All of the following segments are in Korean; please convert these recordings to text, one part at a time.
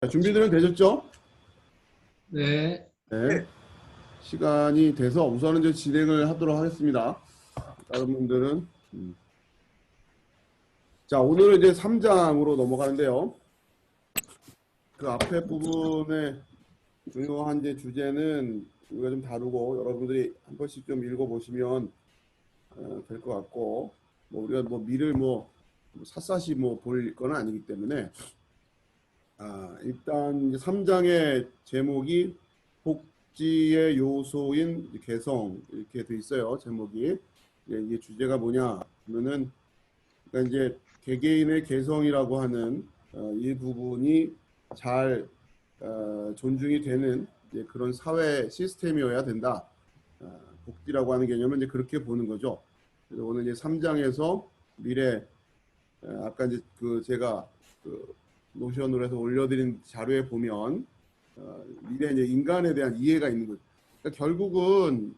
자, 준비들은 되셨죠? 네, 네. 시간이 돼서 우선은 이제 진행을 하도록 하겠습니다. 다른 분들은. 자, 오늘은 이제 3장으로 넘어가는데요. 그 앞에 부분의 중요한 이제 주제는 우리가 좀 다루고 여러분들이 한 번씩 좀 읽어보시면 될 것 같고, 뭐 우리가 뭐 미를 뭐 샅샅이 뭐 볼 건 아니기 때문에, 일단 3장의 제목이 복지의 요소인 개성 이렇게 돼 있어요. 제목이. 이게 주제가 뭐냐 하면은 그러니까 이제 개개인의 개성이라고 하는 이 부분이 잘 존중이 되는 이제 그런 사회 시스템이어야 된다. 복지라고 하는 개념은 이제 그렇게 보는 거죠. 그래서 오늘 이제 3장에서 미래 아까 이제 그 제가 그 노션으로 해서 올려드린 자료에 보면 미래 이제 인간에 대한 이해가 있는 거죠. 그러니까 결국은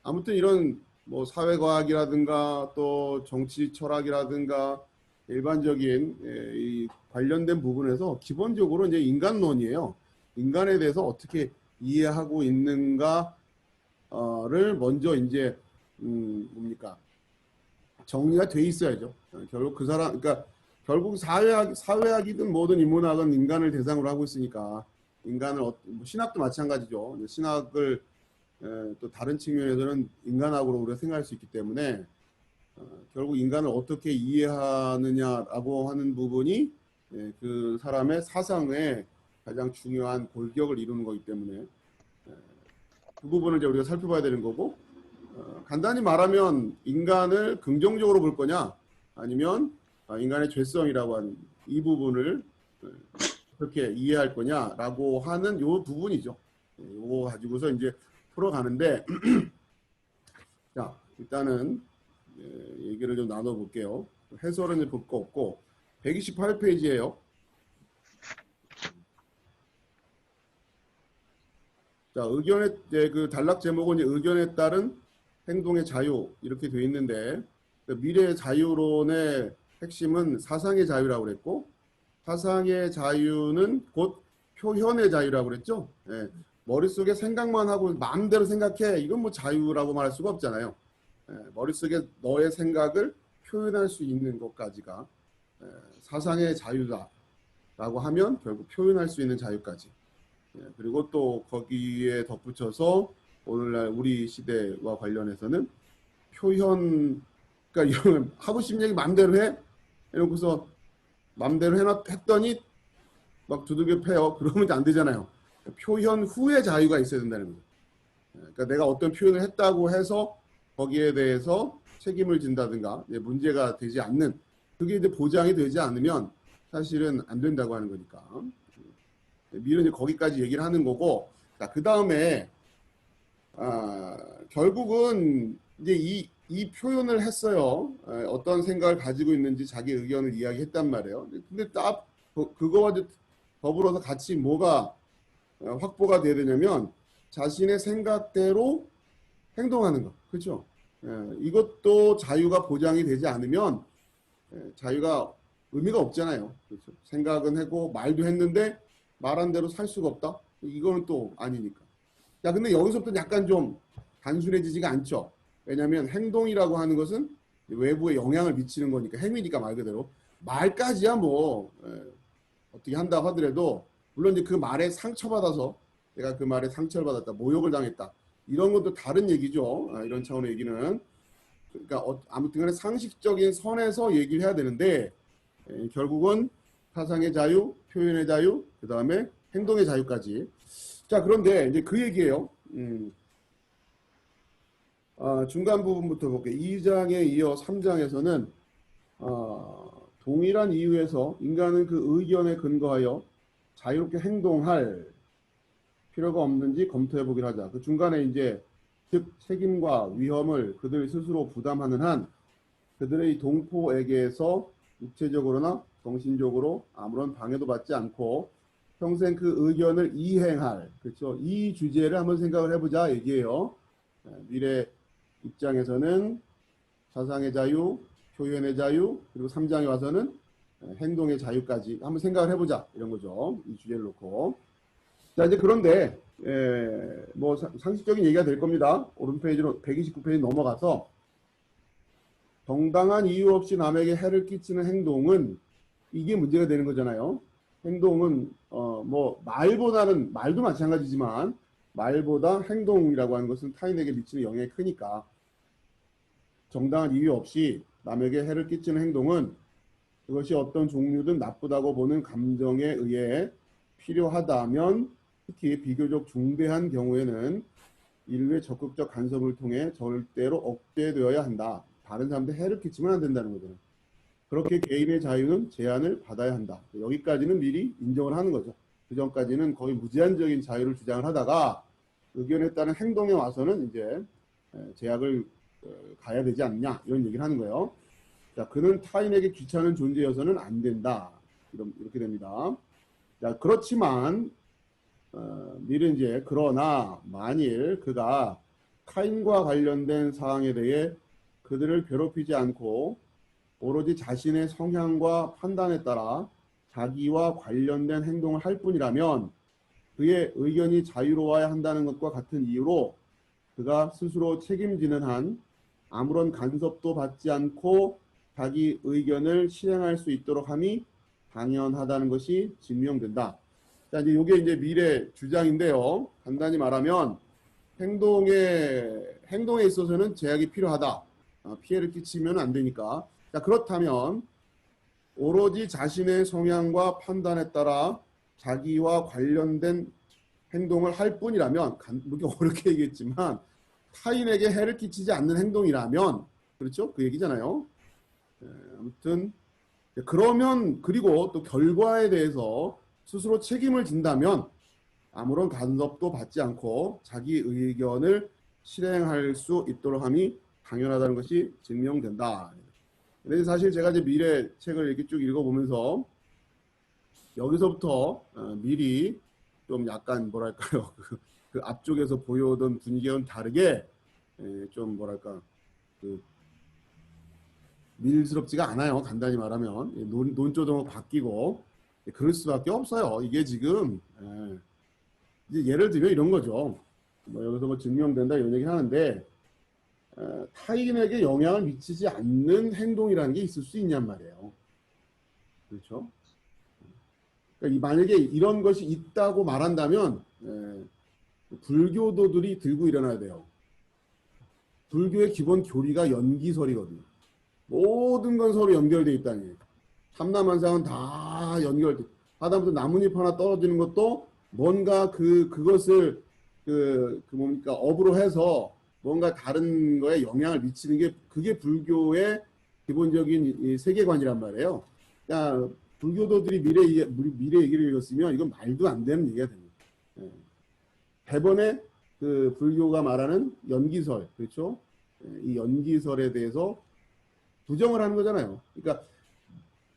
아무튼 이런 뭐 사회과학이라든가 또 정치 철학이라든가 일반적인 이 관련된 부분에서 기본적으로 이제 인간론이에요. 인간에 대해서 어떻게 이해하고 있는가를 먼저 이제 뭡니까 정리가 돼 있어야죠. 결국 그 사람, 그러니까 결국 사회학이든 뭐든 인문학은 인간을 대상으로 하고 있으니까 인간을 뭐 신학도 마찬가지죠. 신학을 또 다른 측면에서는 인간학으로 우리가 생각할 수 있기 때문에 결국 인간을 어떻게 이해하느냐라고 하는 부분이 그 사람의 사상의 가장 중요한 골격을 이루는 거기 때문에 그 부분을 이제 우리가 살펴봐야 되는 거고 간단히 말하면 인간을 긍정적으로 볼 거냐 아니면 인간의 죄성이라고 하는 이 부분을 어떻게 이해할 거냐라고 하는 요 부분이죠. 이거 가지고서 이제 풀어가는데 자 일단은 얘기를 좀 나눠볼게요. 해설은 볼 거 없고 128페이지예요. 자 의견의 그 단락 제목은 이제 의견에 따른 행동의 자유 이렇게 돼 있는데 미래의 자유론의 핵심은 사상의 자유라고 그랬고 사상의 자유는 곧 표현의 자유라고 그랬죠. 예, 머릿속에 생각만 하고 마음대로 생각해 이건 뭐 자유라고 말할 수가 없잖아요. 머릿속에 너의 생각을 표현할 수 있는 것까지가 사상의 자유다라고 하면 결국 표현할 수 있는 자유까지. 그리고 또 거기에 덧붙여서 오늘날 우리 시대와 관련해서는 표현, 그러니까 이런 하고 싶은 얘기 마음대로 해? 이러고서 마음대로 했더니 막 두들겨 패요. 그러면 안 되잖아요. 표현 후에 자유가 있어야 된다는 거죠. 그러니까 내가 어떤 표현을 했다고 해서 거기에 대해서 책임을 진다든가 문제가 되지 않는 그게 이제 보장이 되지 않으면 사실은 안 된다고 하는 거니까 미리 이제 거기까지 얘기를 하는 거고 그 다음에 결국은 이제 이 표현을 했어요. 어떤 생각을 가지고 있는지 자기 의견을 이야기했단 말이에요. 근데 딱 그거와 더불어서 같이 뭐가 확보가 돼야 되냐면 자신의 생각대로 행동하는 것. 그렇죠? 이것도 자유가 보장이 되지 않으면 자유가 의미가 없잖아요. 그렇죠? 생각은 하고 말도 했는데 말한 대로 살 수가 없다? 이거는 또 아니니까. 야, 근데 여기서부터 약간 좀 단순해지지가 않죠. 왜냐하면 행동이라고 하는 것은 외부에 영향을 미치는 거니까 행위니까 말 그대로 말까지야 뭐 어떻게 한다 하더라도 물론 이제 그 말에 상처받아서 내가 그 말에 상처를 받았다, 모욕을 당했다 이런 것도 다른 얘기죠. 이런 차원의 얘기는 그러니까 아무튼간에 상식적인 선에서 얘기를 해야 되는데 결국은 사상의 자유, 표현의 자유, 그 다음에 행동의 자유까지. 자 그런데 이제 그 얘기예요. 중간 부분부터 볼게요. 2장에 이어 3장에서는 동일한 이유에서 인간은 그 의견에 근거하여 자유롭게 행동할 필요가 없는지 검토해 보기로 하자. 그 중간에 이제 즉 책임과 위험을 그들 스스로 부담하는 한 그들의 동포에게서 육체적으로나 정신적으로 아무런 방해도 받지 않고 평생 그 의견을 이행할 그렇죠. 이 주제를 한번 생각을 해보자 얘기예요. 미래 입장에서는 사상의 자유, 표현의 자유, 그리고 3장에 와서는 행동의 자유까지 한번 생각을 해보자 이런 거죠. 이 주제를 놓고. 자 이제 그런데 뭐 상식적인 얘기가 될 겁니다. 오른 페이지로 129페이지 넘어가서 정당한 이유 없이 남에게 해를 끼치는 행동은 이게 문제가 되는 거잖아요. 행동은 뭐 말보다는 말도 마찬가지지만 말보다 행동이라고 하는 것은 타인에게 미치는 영향이 크니까 정당한 이유 없이 남에게 해를 끼치는 행동은 그것이 어떤 종류든 나쁘다고 보는 감정에 의해 필요하다면 특히 비교적 중대한 경우에는 인류의 적극적 간섭을 통해 절대로 억제되어야 한다. 다른 사람한테 해를 끼치면 안 된다는 거죠. 그렇게 개인의 자유는 제한을 받아야 한다. 여기까지는 미리 인정을 하는 거죠. 그 전까지는 거의 무제한적인 자유를 주장을 하다가 의견에 따른 행동에 와서는 이제 제약을 가야 되지 않냐 이런 얘기를 하는 거예요. 자, 그는 타인에게 귀찮은 존재여서는 안 된다. 이렇게 됩니다. 자, 그렇지만 밀은 이제 그러나 만일 그가 타인과 관련된 사항에 대해 그들을 괴롭히지 않고 오로지 자신의 성향과 판단에 따라 자기와 관련된 행동을 할 뿐이라면 그의 의견이 자유로워야 한다는 것과 같은 이유로 그가 스스로 책임지는 한 아무런 간섭도 받지 않고 자기 의견을 실행할 수 있도록 함이 당연하다는 것이 증명된다. 자, 이제 이게 이제 밀의 주장인데요. 간단히 말하면 행동에 있어서는 제약이 필요하다. 피해를 끼치면 안 되니까. 자, 그렇다면 오로지 자신의 성향과 판단에 따라 자기와 관련된 행동을 할 뿐이라면, 그렇게 어렵게 얘기했지만 타인에게 해를 끼치지 않는 행동이라면, 그렇죠? 그 얘기잖아요. 아무튼 그러면 그리고 또 결과에 대해서 스스로 책임을 진다면 아무런 간섭도 받지 않고 자기 의견을 실행할 수 있도록 함이 당연하다는 것이 증명된다. 그래서 사실 제가 이제 밀의 책을 이렇게 쭉 읽어보면서 여기서부터 밀이 좀 약간 뭐랄까요, 그 앞쪽에서 보여오던 분위기와는 다르게 좀 뭐랄까 그 밀스럽지가 않아요. 간단히 말하면 논조도 바뀌고 그럴 수밖에 없어요. 이게 지금 이제 예를 들면 이런 거죠. 뭐 여기서 뭐 증명된다 이런 얘기 하는데 타인에게 영향을 미치지 않는 행동이라는 게 있을 수 있냔 말이에요. 그렇죠? 그러니까 만약에 이런 것이 있다고 말한다면 불교도들이 들고 일어나야 돼요. 불교의 기본 교리가 연기설이거든요. 모든 건 서로 연결되어 있다니. 삼라만상은 다 연결돼. 하다못해 나뭇잎 하나 떨어지는 것도 뭔가 그것을 뭡니까 업으로 해서 뭔가 다른 거에 영향을 미치는 게 그게 불교의 기본적인 이 세계관이란 말이에요. 그러니까 불교도들이 미래 얘기를 읽었으면 이건 말도 안 되는 얘기가 됩니다. 대번에 그 불교가 말하는 연기설, 그렇죠? 이 연기설에 대해서 부정을 하는 거잖아요. 그러니까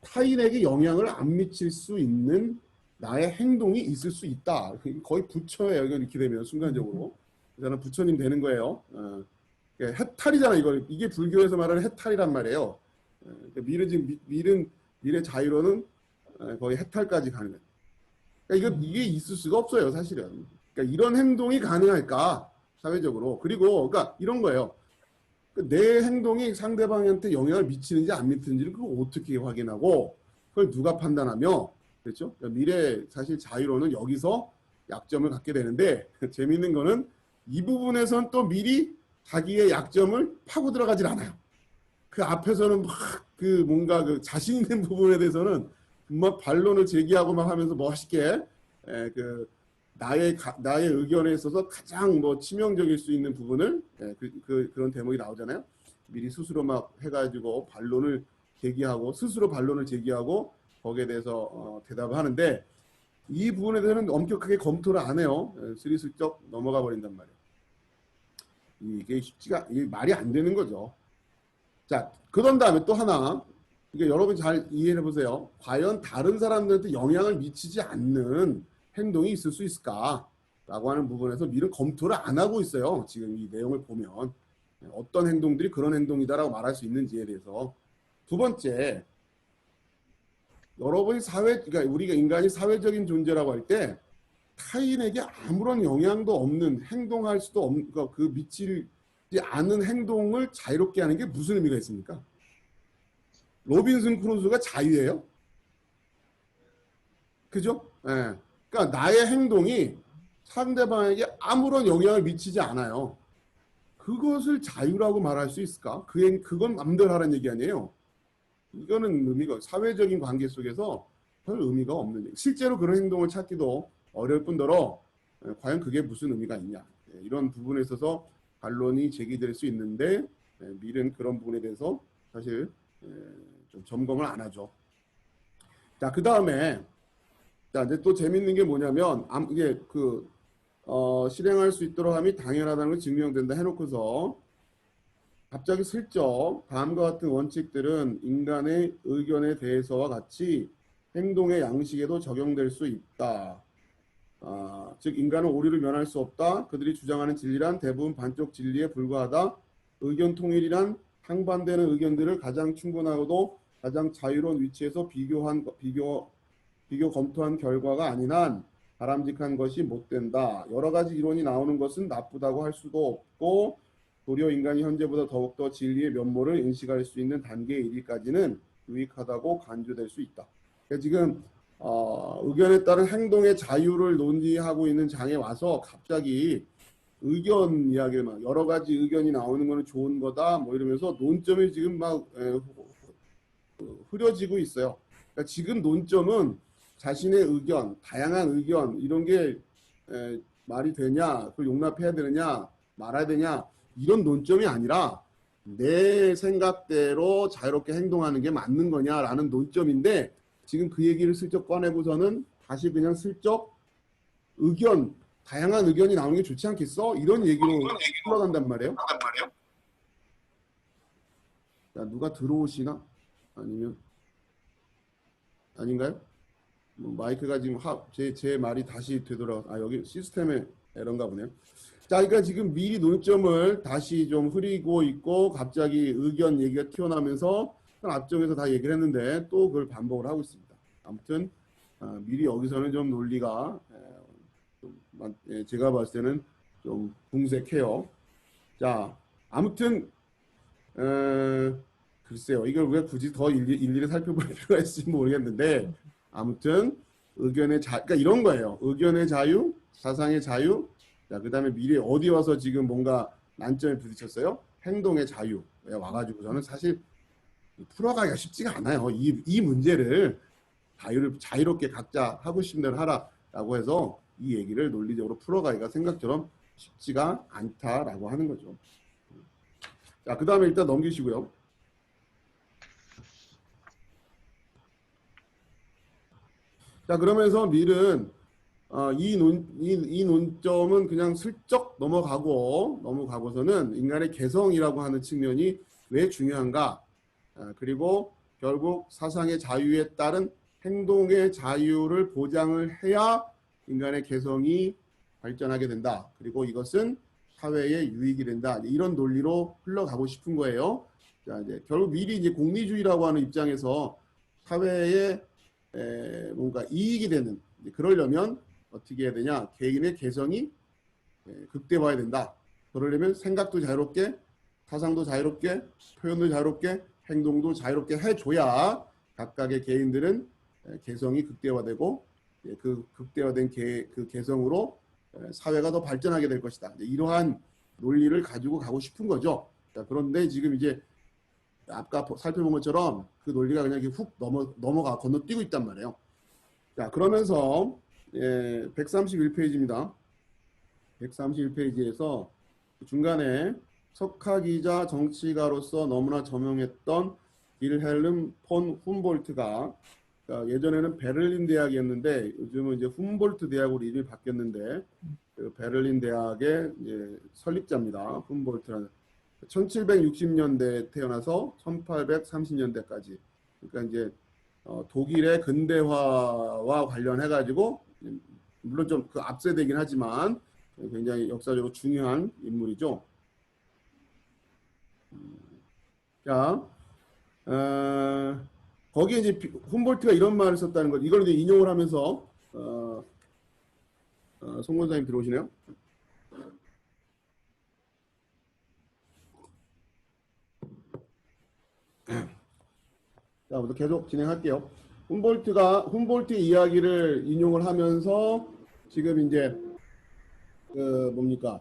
타인에게 영향을 안 미칠 수 있는 나의 행동이 있을 수 있다. 거의 부처예요. 이렇게 되면 순간적으로. 저는 부처님 되는 거예요. 해탈이잖아. 이게 불교에서 말하는 해탈이란 말이에요. 밀의 자유로는 거의 해탈까지 가는 거예요. 그러니까 이게 있을 수가 없어요. 사실은. 그러니까 이런 행동이 가능할까? 사회적으로. 그리고 그러니까 이런 거예요. 내 행동이 상대방한테 영향을 미치는지 안 미치는지를 그걸 어떻게 확인하고 그걸 누가 판단하며 그렇죠? 그러니까 미래 사실 자유로는 여기서 약점을 갖게 되는데 재미있는 거는 이 부분에선 또 미리 자기의 약점을 파고 들어가질 않아요. 그 앞에서는 막 뭔가 자신 있는 부분에 대해서는 막 반론을 제기하고 막 하면서 멋있게 나의 의견에 있어서 가장 뭐 치명적일 수 있는 부분을 그런 대목이 나오잖아요. 미리 스스로 막 해가지고 스스로 반론을 제기하고 거기에 대해서 대답을 하는데 이 부분에 대해서는 엄격하게 검토를 안 해요. 스리슬쩍 넘어가 버린단 말이에요. 이게 말이 안 되는 거죠. 자, 그런 다음에 또 하나 이게 여러분 잘 이해해 보세요. 과연 다른 사람들한테 영향을 미치지 않는 행동이 있을 수 있을까? 라고 하는 부분에서 밀은 검토를 안 하고 있어요. 지금 이 내용을 보면 어떤 행동들이 그런 행동이다라고 말할 수 있는지에 대해서. 두 번째, 여러분이 그러니까 우리가 인간이 사회적인 존재라고 할 때 타인에게 아무런 영향도 없는 행동할 수도 없는 그 미치지 않은 행동을 자유롭게 하는 게 무슨 의미가 있습니까? 로빈슨 크루소가 자유예요? 그죠? 예. 그러니까 나의 행동이 상대방에게 아무런 영향을 미치지 않아요. 그것을 자유라고 말할 수 있을까? 그건 맘대로 하라는 얘기 아니에요. 이거는 의미가 사회적인 관계 속에서 별 의미가 없는 얘기. 실제로 그런 행동을 찾기도 어려울 뿐더러 과연 그게 무슨 의미가 있냐. 이런 부분에 있어서 반론이 제기될 수 있는데 밀은 그런 부분에 대해서 사실 좀 점검을 안 하죠. 자, 그 다음에 이제 또 재밌는 게 뭐냐면 이게 실행할 수 있도록 함이 당연하다는 걸 증명된다 해놓고서 갑자기 슬쩍 다음과 같은 원칙들은 인간의 의견에 대해서와 같이 행동의 양식에도 적용될 수 있다. 즉 인간은 오류를 면할 수 없다. 그들이 주장하는 진리란 대부분 반쪽 진리에 불과하다. 의견 통일이란 상반되는 의견들을 가장 충분하고도 가장 자유로운 위치에서 비교 검토한 결과가 아닌 한 바람직한 것이 못 된다. 여러 가지 이론이 나오는 것은 나쁘다고 할 수도 없고 도리어 인간이 현재보다 더욱더 진리의 면모를 인식할 수 있는 단계에 이르기까지는 유익하다고 간주될 수 있다. 그러니까 지금 의견에 따른 행동의 자유를 논의하고 있는 장에 와서 갑자기 의견 이야기를 막 여러 가지 의견이 나오는 거는 좋은 거다 뭐 이러면서 논점이 지금 막 흐려지고 있어요. 그러니까 지금 논점은 자신의 의견, 다양한 의견 이런 게 말이 되냐, 그걸 용납해야 되느냐, 말아야 되냐 이런 논점이 아니라 내 생각대로 자유롭게 행동하는 게 맞는 거냐라는 논점인데 지금 그 얘기를 슬쩍 꺼내고서는 다시 그냥 슬쩍 의견, 다양한 의견이 나오는 게 좋지 않겠어? 이런 얘기로 흘러간단 말이에요. 자, 누가 들어오시나? 아니면 아닌가요? 마이크가 지금 제 말이 다시 되돌아. 여기 시스템에 에러인가 보네요. 자, 그러니까 지금 미리 논점을 다시 좀 흐리고 있고 갑자기 의견 얘기가 튀어나오면서 앞쪽에서 다 얘기를 했는데 또 그걸 반복을 하고 있습니다. 아무튼 미리 여기서는 좀 논리가 제가 봤을 때는 좀 궁색해요. 자, 아무튼 글쎄요. 이걸 왜 굳이 더 일일이 살펴볼 필요가 있을지 모르겠는데 아무튼 그러니까 이런 거예요. 의견의 자유, 사상의 자유, 자, 그다음에 미래에 어디 와서 지금 뭔가 난점에 부딪혔어요? 행동의 자유에 와가지고 저는 사실 풀어가기가 쉽지가 않아요. 이 문제를 자유롭게 각자 하고 싶은 대로 하라라고 해서 이 얘기를 논리적으로 풀어가기가 생각처럼 쉽지가 않다라고 하는 거죠. 자, 그 다음에 일단 넘기시고요. 자, 그러면서 밀은 이 논점은 그냥 슬쩍 넘어가고서는 인간의 개성이라고 하는 측면이 왜 중요한가? 그리고 결국 사상의 자유에 따른 행동의 자유를 보장을 해야 인간의 개성이 발전하게 된다. 그리고 이것은 사회에 유익이 된다. 이런 논리로 흘러가고 싶은 거예요. 자, 이제 결국 미리 이제 공리주의라고 하는 입장에서 사회에 뭔가 이익이 되는 그러려면 어떻게 해야 되냐? 개인의 개성이 극대화해야 된다. 그러려면 생각도 자유롭게, 사상도 자유롭게, 표현도 자유롭게, 행동도 자유롭게 해줘야 각각의 개인들은 개성이 극대화되고 그 극대화된 그 개성으로 사회가 더 발전하게 될 것이다. 이러한 논리를 가지고 가고 싶은 거죠. 자, 그런데 지금 이제 아까 살펴본 것처럼 그 논리가 그냥 이렇게 훅 건너뛰고 있단 말이에요. 자, 그러면서 131페이지입니다. 131페이지에서 중간에 석학이자 정치가로서 너무나 저명했던 빌헬름 폰 훔볼트가 예전에는 베를린 대학이었는데 요즘은 이제 훔볼트 대학으로 이름이 바뀌었는데 그 베를린 대학의 설립자입니다. 훔볼트라는 1760년대 태어나서 1830년대까지 그러니까 이제 독일의 근대화와 관련해 가지고 물론 좀 그 앞세대긴 하지만 굉장히 역사적으로 중요한 인물이죠. 자, 거기에 이제 훔볼트가 이런 말을 썼다는 것. 이걸 이제 인용을 하면서 송 권사님 들어오시네요. 자, 부터 계속 진행할게요. 훔볼트의 이야기를 인용을 하면서 지금 이제 뭡니까?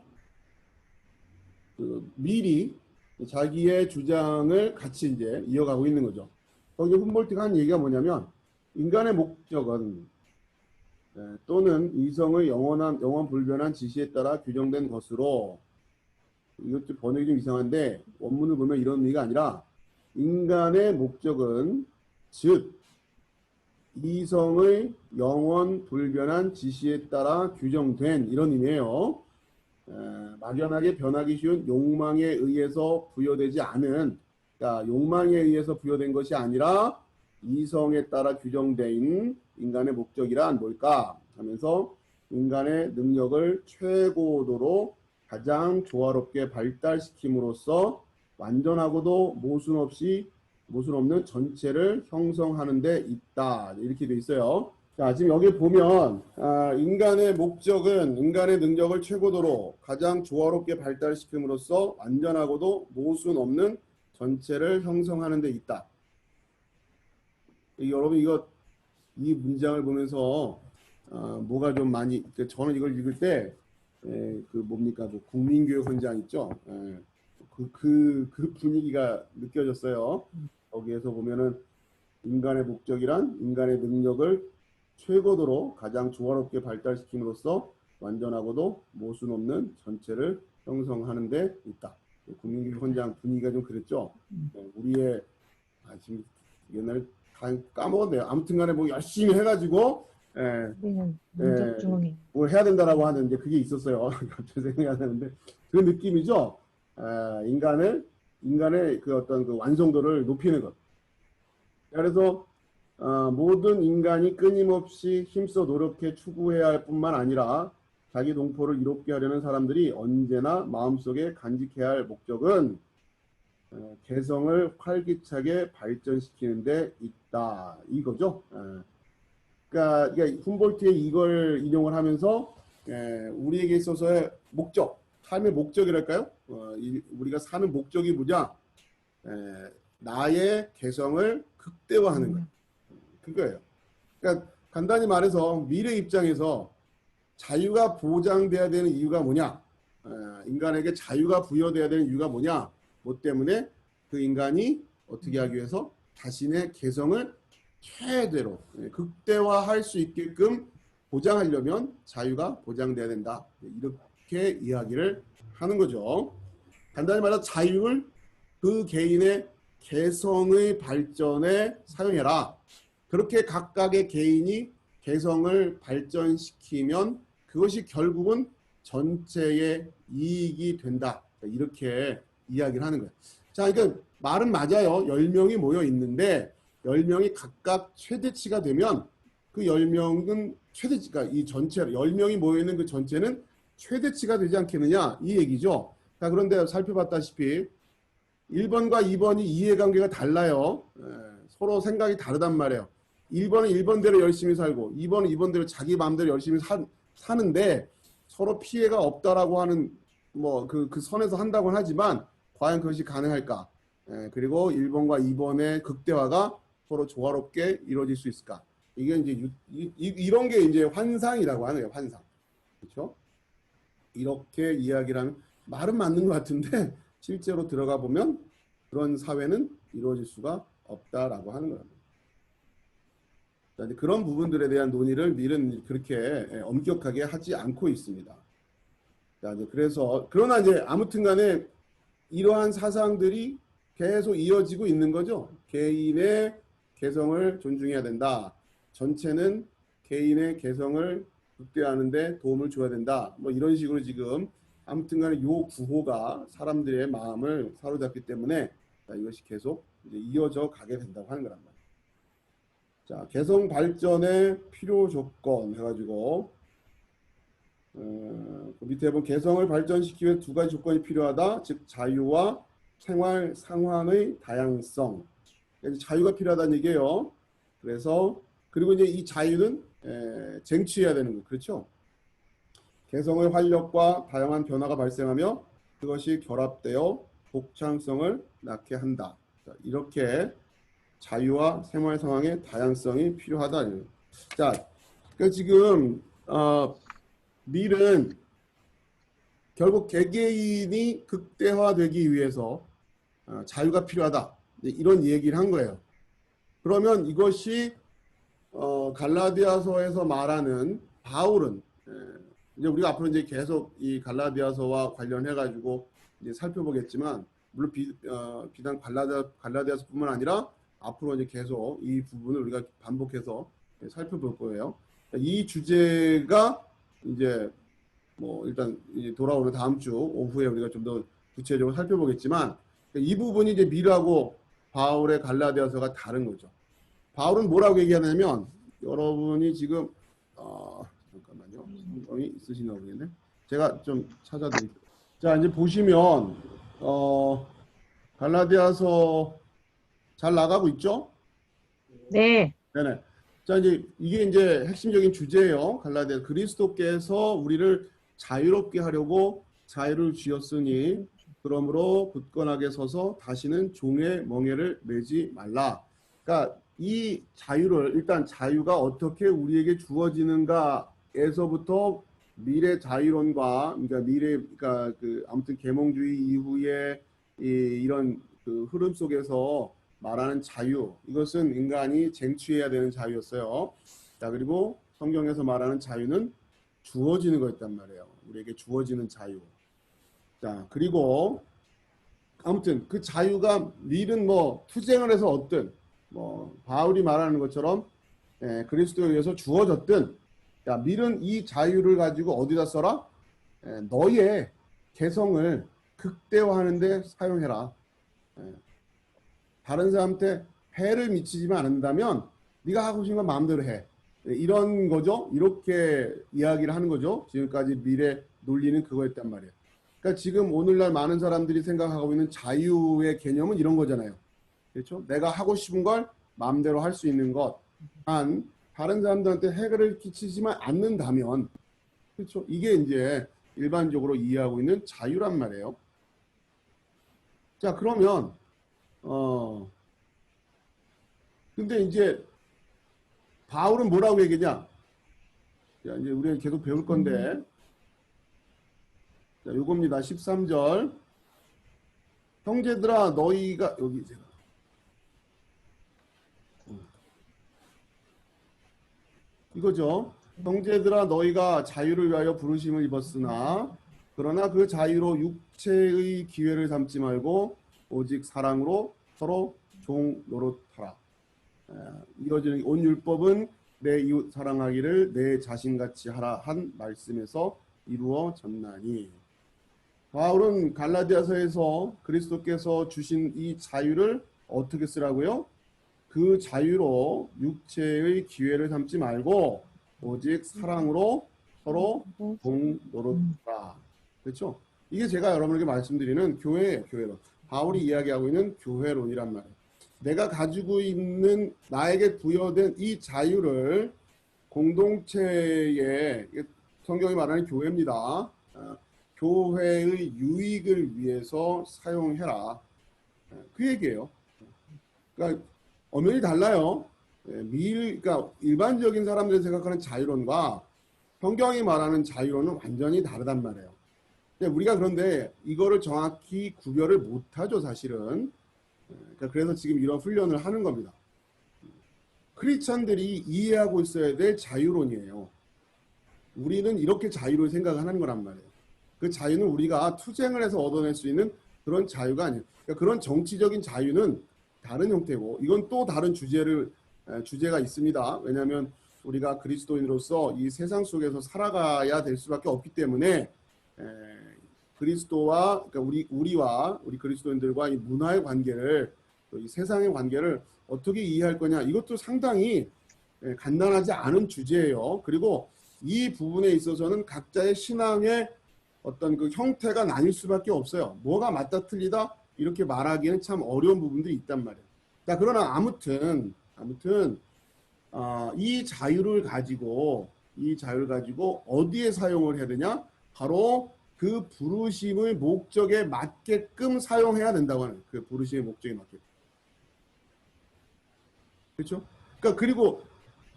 미리 자기의 주장을 같이 이제 이어가고 있는 거죠. 거기 훔볼트가 한 얘기가 뭐냐면 인간의 목적은 또는 이성의 영원 불변한 지시에 따라 규정된 것으로, 이것도 번역이 좀 이상한데 원문을 보면 이런 의미가 아니라 인간의 목적은 즉 이성의 영원 불변한 지시에 따라 규정된, 이런 의미예요. 막연하게 변하기 쉬운 욕망에 의해서 부여되지 않은, 그러니까 욕망에 의해서 부여된 것이 아니라 이성에 따라 규정된 인간의 목적이란 뭘까 하면서 인간의 능력을 최고도로 가장 조화롭게 발달시킴으로써 완전하고도 모순 없는 전체를 형성하는 데 있다, 이렇게 돼 있어요. 자, 지금 여기 보면 인간의 목적은 인간의 능력을 최고도로 가장 조화롭게 발달시킴으로써 완전하고도 모순 없는 전체를 형성하는 데 있다. 여러분 이 문장을 보면서 뭐가 좀 많이, 저는 이걸 읽을 때 뭡니까, 국민교육 현장 있죠. 그 분위기가 느껴졌어요. 거기에서 보면은 인간의 목적이란 인간의 능력을 최고도로 가장 조화롭게 발달시킴으로써 완전하고도 모순 없는 전체를 형성하는 데 있다. 국민교육 현장 분위기가 좀 그랬죠. 우리의 지금 옛날에 다 까먹었네요. 아무튼간에 뭐 열심히 해가지고 우리는 민족 중흥이 뭘 해야 된다라고 하는데 그게 있었어요. 갑자기 생각이 안 나는데 그 느낌이죠. 인간의 그 어떤 그 완성도를 높이는 것. 그래서 모든 인간이 끊임없이 힘써 노력해 추구해야 할 뿐만 아니라 자기 동포를 이롭게 하려는 사람들이 언제나 마음속에 간직해야 할 목적은 개성을 활기차게 발전시키는 데 있다, 이거죠. 그러니까 훔볼트의 이걸 인용을 하면서 우리에게 있어서의 목적, 삶의 목적이랄까요? 우리가 사는 목적이 뭐냐? 나의 개성을 극대화하는 거예요. 그거예요. 그러니까 간단히 말해서 미래 입장에서 자유가 보장돼야 되는 이유가 뭐냐? 인간에게 자유가 부여돼야 되는 이유가 뭐냐? 뭐 때문에 그 인간이 어떻게 하기 위해서 자신의 개성을 최대로 극대화할 수 있게끔 보장하려면 자유가 보장돼야 된다. 이렇게 이야기를 하는 거죠. 간단히 말해서 자유를 그 개인의 개성의 발전에 사용해라. 그렇게 각각의 개인이 개성을 발전시키면 그것이 결국은 전체의 이익이 된다. 이렇게 이야기를 하는 거예요. 자, 그러니까 말은 맞아요. 10명이 모여 있는데 10명이 각각 최대치가 되면 그 10명은 최대치가, 이 전체 10명이 모여 있는 그 전체는 최대치가 되지 않겠느냐, 이 얘기죠. 자, 그런데 살펴봤다시피 1번과 2번이 이해관계가 달라요. 서로 생각이 다르단 말이에요. 1번은 1번대로 열심히 살고 2번은 2번대로 자기 마음대로 열심히 사는데 서로 피해가 없다라고 하는 뭐 그 선에서 한다고는 하지만 과연 그것이 가능할까? 그리고 1번과 2번의 극대화가 서로 조화롭게 이루어질 수 있을까? 이게 이제 이런 게 이제 환상이라고 하네요. 환상. 그렇죠? 이렇게 이야기를 하면 말은 맞는 것 같은데 실제로 들어가 보면 그런 사회는 이루어질 수가 없다라고 하는 겁니다. 그런 부분들에 대한 논의를 밀은 그렇게 엄격하게 하지 않고 있습니다. 자, 그래서 그러나 이제 아무튼간에 이러한 사상들이 계속 이어지고 있는 거죠. 개인의 개성을 존중해야 된다. 전체는 개인의 개성을 극대화하는 데 도움을 줘야 된다. 뭐 이런 식으로 지금 아무튼간에 요 구호가 사람들의 마음을 사로잡기 때문에 이것이 계속 이제 이어져 가게 된다고 하는 거란 말이에요. 자, 개성 발전의 필요 조건 해가지고 그 밑에 보면 개성을 발전시키기 위해 두 가지 조건이 필요하다. 즉 자유와 생활 상황의 다양성. 자유가 필요하다는 얘기예요. 그래서 그리고 이제 이 자유는 쟁취해야 되는 거 그렇죠? 개성의 활력과 다양한 변화가 발생하며 그것이 결합되어 독창성을 낳게 한다. 자, 이렇게 자유와 생활 상황의 다양성이 필요하다. 자, 그러니까 지금 밀은 결국 개개인이 극대화되기 위해서 자유가 필요하다. 이런 얘기를 한 거예요. 그러면 이것이 갈라디아서에서 말하는 바울은 이제 우리가 앞으로 이제 계속 이 갈라디아서와 관련해 가지고 이제 살펴보겠지만 물론 비단 갈라디아서뿐만 아니라 앞으로 이제 계속 이 부분을 우리가 반복해서 살펴볼 거예요. 이 주제가 이제 뭐 일단 이제 돌아오는 다음 주 오후에 우리가 좀 더 구체적으로 살펴보겠지만 이 부분이 이제 밀하고 바울의 갈라디아서가 다른 거죠. 바울은 뭐라고 얘기하냐면 여러분이 지금 잠깐만요. 성경이 있으시나 모르겠네. 제가 좀 찾아드릴게요. 자, 이제 보시면 갈라디아서 잘 나가고 있죠? 네. 네네. 자, 이게 이제 핵심적인 주제예요. 갈라디아 그리스도께서 우리를 자유롭게 하려고 자유를 주셨으니 그러므로 굳건하게 서서 다시는 종의 멍에를 매지 말라. 그러니까 이 자유를 일단 자유가 어떻게 우리에게 주어지는가에서부터 미래 자유론과 그러니까 아무튼 계몽주의 이후에 이런 그 흐름 속에서 말하는 자유 이것은 인간이 쟁취해야 되는 자유였어요. 자, 그리고 성경에서 말하는 자유는 주어지는 거였단 말이에요. 우리에게 주어지는 자유. 자, 그리고 아무튼 그 자유가 밀은 뭐 투쟁을 해서 얻든 뭐 바울이 말하는 것처럼 그리스도에 의해서 주어졌든 야, 밀은 이 자유를 가지고 어디다 써라? 너의 개성을 극대화하는데 사용해라. 다른 사람한테 해를 미치지만 않는다면 네가 하고 싶은 건 마음대로 해. 이런 거죠. 이렇게 이야기를 하는 거죠. 지금까지 밀의 논리는 그거였단 말이에요. 그러니까 지금 오늘날 많은 사람들이 생각하고 있는 자유의 개념은 이런 거잖아요. 그렇죠? 내가 하고 싶은 걸 마음대로 할 수 있는 것. 단 다른 사람들한테 해를 끼치지만 않는다면 그렇죠? 이게 이제 일반적으로 이해하고 있는 자유란 말이에요. 자, 그러면 근데 이제 바울은 뭐라고 얘기냐? 자, 이제 우리가 계속 배울 건데 자, 요겁니다. 13절. 형제들아 너희가 여기 제가 이거죠. 형제들아 너희가 자유를 위하여 부르심을 입었으나 그러나 그 자유로 육체의 기회를 삼지 말고 오직 사랑으로 서로 종 노릇하라. 이어지는 온 율법은 내 이웃 사랑하기를 내 자신같이 하라 한 말씀에서 이루어졌나니. 바울은 갈라디아서에서 그리스도께서 주신 이 자유를 어떻게 쓰라고요? 그 자유로 육체의 기회를 삼지 말고 오직 사랑으로 서로 종 노릇하라. 그렇죠? 이게 제가 여러분에게 말씀드리는 교회론. 바울이 이야기하고 있는 교회론이란 말이에요. 내가 가지고 있는 나에게 부여된 이 자유를 공동체에 성경이 말하는 교회입니다. 교회의 유익을 위해서 사용해라. 그 얘기예요. 그러니까 엄연히 달라요. 그러니까 일반적인 사람들이 생각하는 자유론과 성경이 말하는 자유론은 완전히 다르단 말이에요. 우리가 그런데 이거를 정확히 구별을 못하죠, 사실은. 그러니까 그래서 지금 이런 훈련을 하는 겁니다. 크리스천들이 이해하고 있어야 될 자유론이에요. 우리는 이렇게 자유를 생각하는 거란 말이에요. 그 자유는 우리가 투쟁을 해서 얻어낼 수 있는 그런 자유가 아니에요. 그러니까 그런 정치적인 자유는 다른 형태고 이건 또 다른 주제가 있습니다. 왜냐하면 우리가 그리스도인으로서 이 세상 속에서 살아가야 될 수밖에 없기 때문에 그리스도와 그러니까 우리 그리스도인들과 이 문화의 관계를 또 이 세상의 관계를 어떻게 이해할 거냐 이것도 상당히 간단하지 않은 주제예요. 그리고 이 부분에 있어서는 각자의 신앙의 어떤 그 형태가 나뉠 수밖에 없어요. 뭐가 맞다 틀리다 이렇게 말하기에는 참 어려운 부분들이 있단 말이에요. 자, 그러나 아무튼 이 자유를 가지고 어디에 사용을 해야 되냐? 바로 그 부르심의 목적에 맞게끔 사용해야 된다고 하는 그 부르심의 목적에 맞게끔. 그렇죠? 그러니까 그리고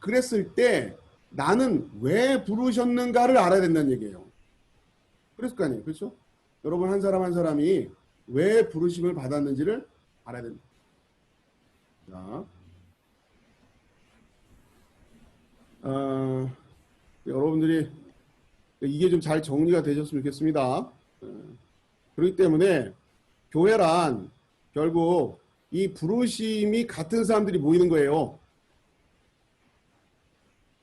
그랬을 때 나는 왜 부르셨는가를 알아야 된다는 얘기예요. 그랬을 거 아니에요. 그렇죠? 여러분 한 사람 한 사람이 왜 부르심을 받았는지를 알아야 된다. 자, 여러분들이 이게 좀 잘 정리가 되셨으면 좋겠습니다. 그렇기 때문에 교회란 결국 이 부르심이 같은 사람들이 모이는 거예요.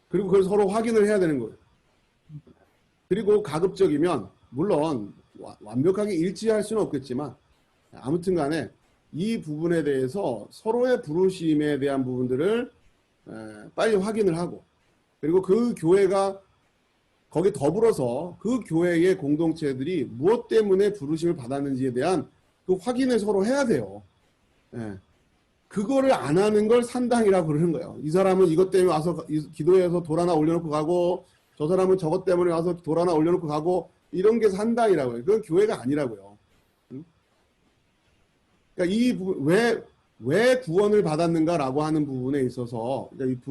그리고 그걸 서로 확인을 해야 되는 거예요. 그리고 가급적이면 물론 완벽하게 일치할 수는 없겠지만 아무튼 간에 이 부분에 대해서 서로의 부르심에 대한 부분들을 빨리 확인을 하고 그리고 그 교회가 거기에 더불어서 그 교회의 공동체들이 무엇 때문에 부르심을 받았는지에 대한 그 확인을 서로 해야 돼요. 예. 그거를 안 하는 걸 산당이라고 그러는 거예요. 이 사람은 이것 때문에 와서 기도해서 돌 하나 올려놓고 가고 저 사람은 저것 때문에 와서 돌 하나 올려놓고 가고 이런 게 산당이라고요. 그건 교회가 아니라고요. 그러니까 이 부분 왜 구원을 받았는가라고 하는 부분에 있어서 그러니까 이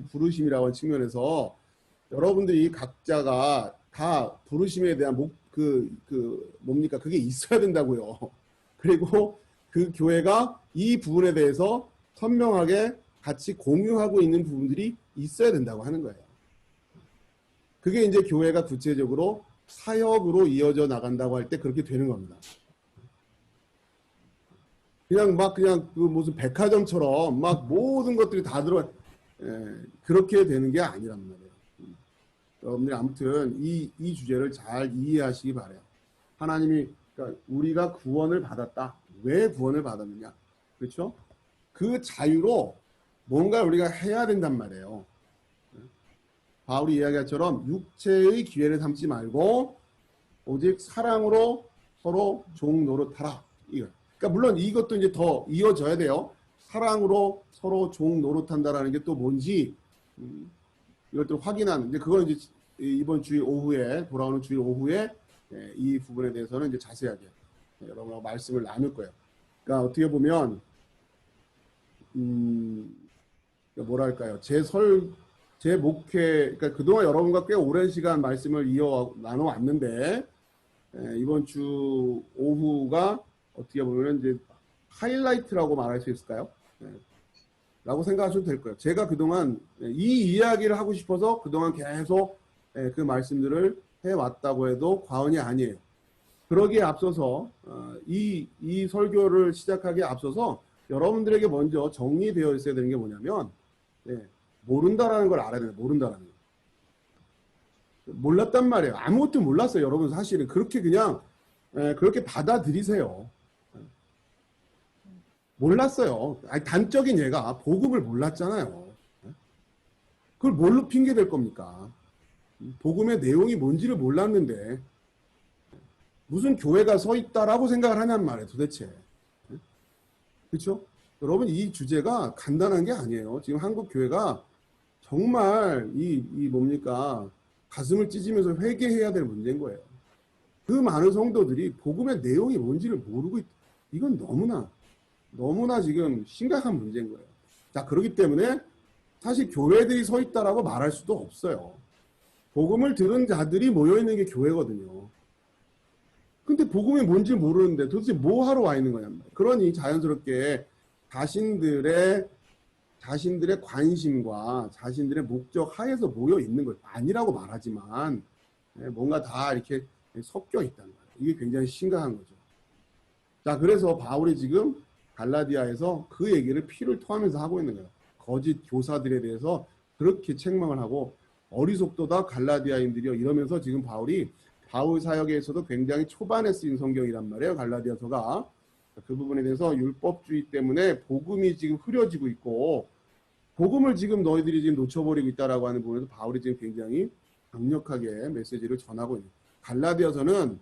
부르심이라고 하는 측면에서 여러분들이 각자가 다 부르심에 대한 뭡니까? 그게 있어야 된다고요. 그리고 그 교회가 이 부분에 대해서 선명하게 같이 공유하고 있는 부분들이 있어야 된다고 하는 거예요. 그게 이제 교회가 구체적으로 사역으로 이어져 나간다고 할 때 그렇게 되는 겁니다. 그냥 그 무슨 백화점처럼 막 모든 것들이 다 그렇게 되는 게 아니란 말이에요. 여러분들이 아무튼 이 주제를 잘 이해하시기 바래요. 하나님이 그러니까 우리가 구원을 받았다. 왜 구원을 받았느냐? 그렇죠? 그 자유로 뭔가 우리가 해야 된단 말이에요. 바울이 이야기처럼 육체의 기회를 삼지 말고 오직 사랑으로 서로 종 노릇하라. 이거. 그러니까 물론 이것도 이제 더 이어져야 돼요. 사랑으로 서로 종 노릇한다라는 게 또 뭔지 이것들 확인하는. 이제 그건 이제 이번 주일 오후에 돌아오는 주일 오후에 이 부분에 대해서는 이제 자세하게 여러분하고 말씀을 나눌 거예요. 그러니까 어떻게 보면 뭐랄까요? 제 목회, 그러니까 그동안 여러분과 꽤 오랜 시간 말씀을 나눠왔는데 이번 주 오후가 어떻게 보면 이제 하이라이트라고 말할 수 있을까요? 라고 생각하셔도 될 거예요. 제가 그동안 이 이야기를 하고 싶어서 그동안 계속 그 말씀들을 해왔다고 해도 과언이 아니에요. 그러기에 앞서서 이 설교를 시작하기에 앞서서 여러분들에게 먼저 정리되어 있어야 되는 게 뭐냐면 모른다라는 걸 알아야 돼요. 모른다라는 거. 몰랐단 말이에요. 아무것도 몰랐어요. 여러분 사실은 그렇게 그냥 그렇게 받아들이세요. 몰랐어요. 아니, 단적인 예가 복음을 몰랐잖아요. 그걸 뭘로 핑계 댈 겁니까? 복음의 내용이 뭔지를 몰랐는데 무슨 교회가 서 있다라고 생각을 하냔 말이에요. 도대체. 그렇죠? 여러분 이 주제가 간단한 게 아니에요. 지금 한국 교회가 정말 뭡니까? 가슴을 찢으면서 회개해야 될 문제인 거예요. 그 많은 성도들이 복음의 내용이 뭔지를 모르고 이건 너무나 지금 심각한 문제인 거예요. 자, 그렇기 때문에 사실 교회들이 서 있다라고 말할 수도 없어요. 복음을 들은 자들이 모여있는 게 교회거든요. 근데 복음이 뭔지 모르는데 도대체 뭐 하러 와 있는 거냐. 그러니 자연스럽게 자신들의 관심과 자신들의 목적 하에서 모여 있는 거예요. 아니라고 말하지만 뭔가 다 이렇게 섞여 있다는 거예요. 이게 굉장히 심각한 거죠. 자, 그래서 바울이 지금 갈라디아에서 그 얘기를 피를 토하면서 하고 있는 거예요. 거짓 교사들에 대해서 그렇게 책망을 하고 어리석도다 갈라디아인들이요 이러면서 지금 바울 사역에서도 굉장히 초반에 쓰인 성경이란 말이에요. 갈라디아서가. 그 부분에 대해서 율법주의 때문에 복음이 지금 흐려지고 있고 복음을 지금 너희들이 지금 놓쳐버리고 있다라고 하는 부분에서 바울이 지금 굉장히 강력하게 메시지를 전하고 있는. 갈라디아서는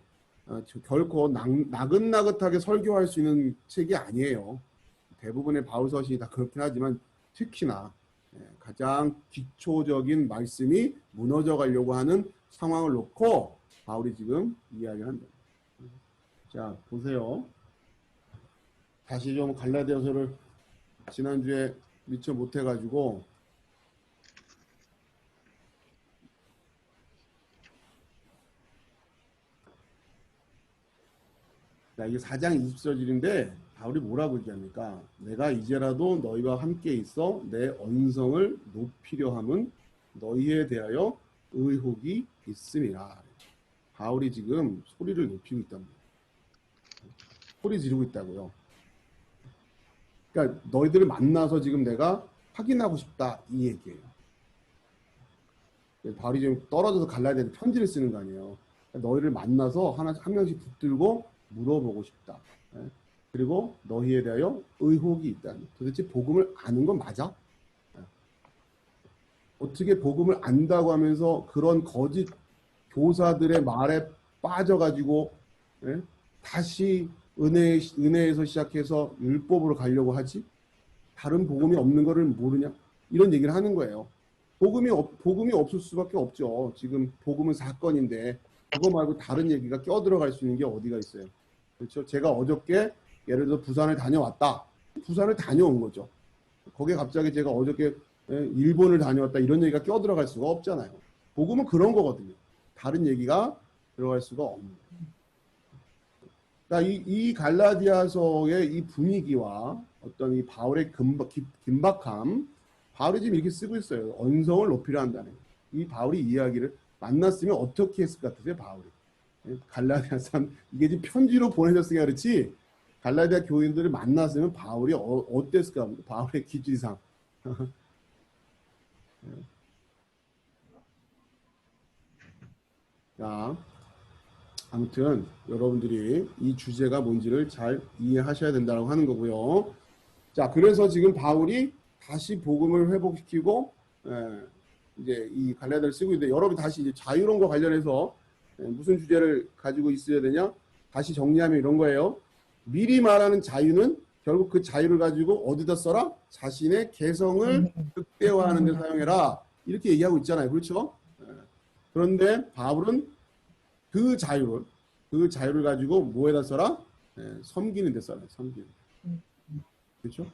결코 나긋나긋하게 설교할 수 있는 책이 아니에요. 대부분의 바울 서신이 다 그렇긴 하지만 특히나 가장 기초적인 말씀이 무너져 가려고 하는 상황을 놓고 바울이 지금 이야기한다. 자, 보세요. 다시 좀 갈라디아서를 지난주에 미처 못해가지고 자, 이게 4장 20절인데 바울이 뭐라고 얘기합니까? 내가 이제라도 너희와 함께 있어 내 언성을 높이려 함은 너희에 대하여 의혹이 있음이라. 바울이 지금 소리를 높이고 있답니다. 소리 지르고 있다고요. 그러니까 너희들을 만나서 지금 내가 확인하고 싶다 이 얘기예요. 바울이 지금 떨어져서 갈라디아한테 편지를 쓰는 거 아니에요. 그러니까 너희를 만나서 한 명씩 붙들고 물어보고 싶다. 그리고 너희에 대하여 의혹이 있다. 도대체 복음을 아는 건 맞아? 어떻게 복음을 안다고 하면서 그런 거짓 교사들의 말에 빠져가지고 다시 은혜에서 시작해서 율법으로 가려고 하지? 다른 복음이 없는 거를 모르냐? 이런 얘기를 하는 거예요. 복음이 없을 수밖에 없죠. 지금 복음은 사건인데 그거 말고 다른 얘기가 껴들어갈 수 있는 게 어디가 있어요. 그렇죠? 제가 어저께 예를 들어 부산을 다녀왔다. 부산을 다녀온 거죠. 거기에 갑자기 제가 어저께 일본을 다녀왔다 이런 얘기가 껴들어갈 수가 없잖아요. 복음은 그런 거거든요. 다른 얘기가 들어갈 수가 없는 거예요. 그러니까 이 갈라디아서의 이 분위기와 어떤 이 바울의 긴박함, 바울이 지금 이렇게 쓰고 있어요. 언성을 높이려 한다는 거예요. 이 바울이 이야기를 만났으면 어떻게 했을 것 같으세요, 바울이? 갈라디아 사람 이게 지금 편지로 보내졌으니까 그렇지 갈라디아 교인들을 만났으면 바울이 어땠을까? 바울의 기질상. 자, 아무튼 여러분들이 이 주제가 뭔지를 잘 이해하셔야 된다고 하는 거고요. 자, 그래서 지금 바울이 다시 복음을 회복시키고 이제 이 갈라디아를 쓰고 있는데 여러분 다시 이제 자유론과 관련해서 무슨 주제를 가지고 있어야 되냐? 다시 정리하면 이런 거예요. 미리 말하는 자유는 결국 그 자유를 가지고 어디다 써라? 자신의 개성을 극대화하는 데 사용해라. 이렇게 얘기하고 있잖아요. 그렇죠? 그런데 바울은 그 자유를 가지고 뭐에다 써라? 섬기는 데 써라. 섬기는. 그렇죠?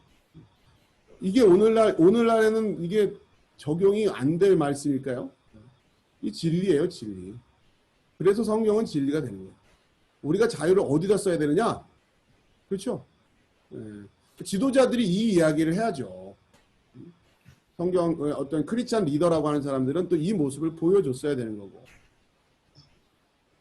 이게 오늘날에는 이게 적용이 안 될 말씀일까요? 이 진리예요, 진리. 그래서 성경은 진리가 되는 거예요. 우리가 자유를 어디다 써야 되느냐? 그렇죠? 지도자들이 이 이야기를 해야죠. 성경 어떤 크리스찬 리더라고 하는 사람들은 또 이 모습을 보여줬어야 되는 거고.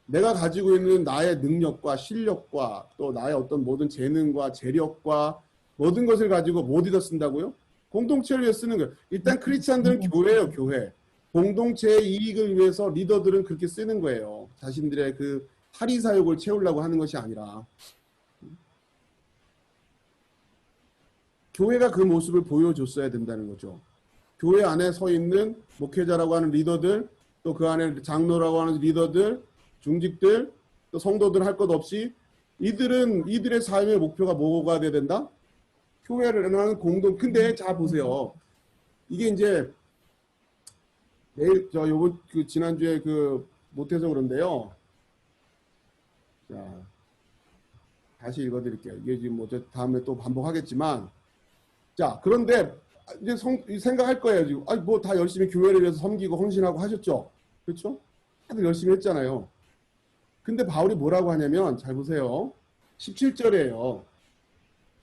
내가 가지고 있는 나의 능력과 실력과 또 나의 어떤 모든 재능과 재력과 모든 것을 가지고 어디다 쓴다고요? 공동체를 위해 쓰는 거예요. 일단 크리스찬들은 교회예요, 교회. 공동체의 이익을 위해서 리더들은 그렇게 쓰는 거예요. 자신들의 그 탈의사욕을 채우려고 하는 것이 아니라. 교회가 그 모습을 보여줬어야 된다는 거죠. 교회 안에 서 있는 목회자라고 하는 리더들, 또 그 안에 장로라고 하는 리더들, 중직들, 또 성도들 할 것 없이 이들의 삶의 목표가 뭐가 돼야 된다? 교회를 하는 공동. 근데 자 보세요. 이게 이제 내일 요번 지난주에 못해서 그런데요. 자 다시 읽어드릴게요. 이게 지금 다음에 또 반복하겠지만, 자 그런데 이제 생각할 거예요. 지금 뭐 다 열심히 교회를 위해서 섬기고 헌신하고 하셨죠. 그렇죠? 다들 열심히 했잖아요. 근데 바울이 뭐라고 하냐면 잘 보세요. 17절이에요.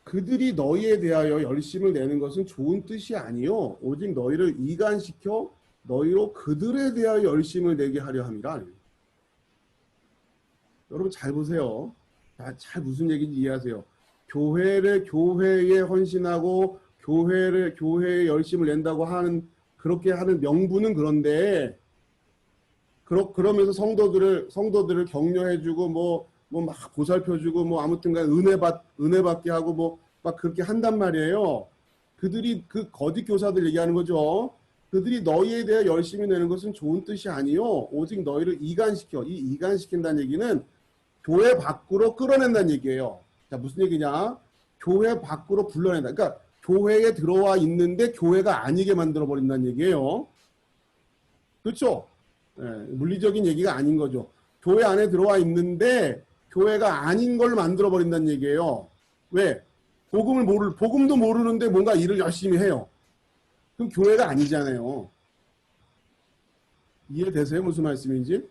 그들이 너희에 대하여 열심을 내는 것은 좋은 뜻이 아니요 오직 너희를 이간시켜 너희로 그들에 대하여 열심을 내게 하려 함이라. 여러분 잘 보세요. 잘 무슨 얘기인지 이해하세요. 교회에 헌신하고 교회에 열심을 낸다고 하는 그렇게 하는 명분은 그런데 그러면서 성도들을 격려해주고 뭐 막 보살펴주고 뭐 아무튼간 은혜 받게 하고 뭐 막 그렇게 한단 말이에요. 그들이 그 거짓 교사들 얘기하는 거죠. 그들이 너희에 대해 열심히 내는 것은 좋은 뜻이 아니요 오직 너희를 이간시켜. 이 이간시킨다는 얘기는 교회 밖으로 끌어낸다는 얘기예요. 자 무슨 얘기냐? 교회 밖으로 불러낸다. 그러니까 교회에 들어와 있는데 교회가 아니게 만들어 버린다는 얘기예요. 그렇죠? 예, 물리적인 얘기가 아닌 거죠. 교회 안에 들어와 있는데 교회가 아닌 걸 만들어 버린다는 얘기예요. 왜? 복음도 모르는데 뭔가 일을 열심히 해요. 그럼 교회가 아니잖아요. 이해되세요? 무슨 말씀인지?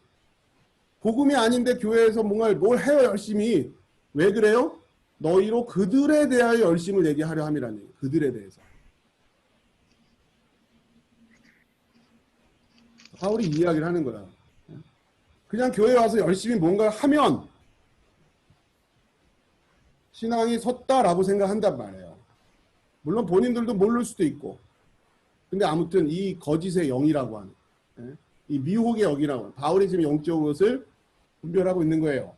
복음이 아닌데 교회에서 뭘 해요, 열심히. 왜 그래요? 너희로 그들에 대하여 열심을 내게 하려 함이라는 얘기예요. 그들에 대해서. 바울이 이야기를 하는 거야. 그냥 교회 와서 열심히 뭔가 하면 신앙이 섰다라고 생각한단 말이에요. 물론 본인들도 모를 수도 있고. 근데 아무튼 이 거짓의 영이라고 하는, 이 미혹의 영이라고 하는, 바울이 지금 영적 것을 분별하고 있는 거예요.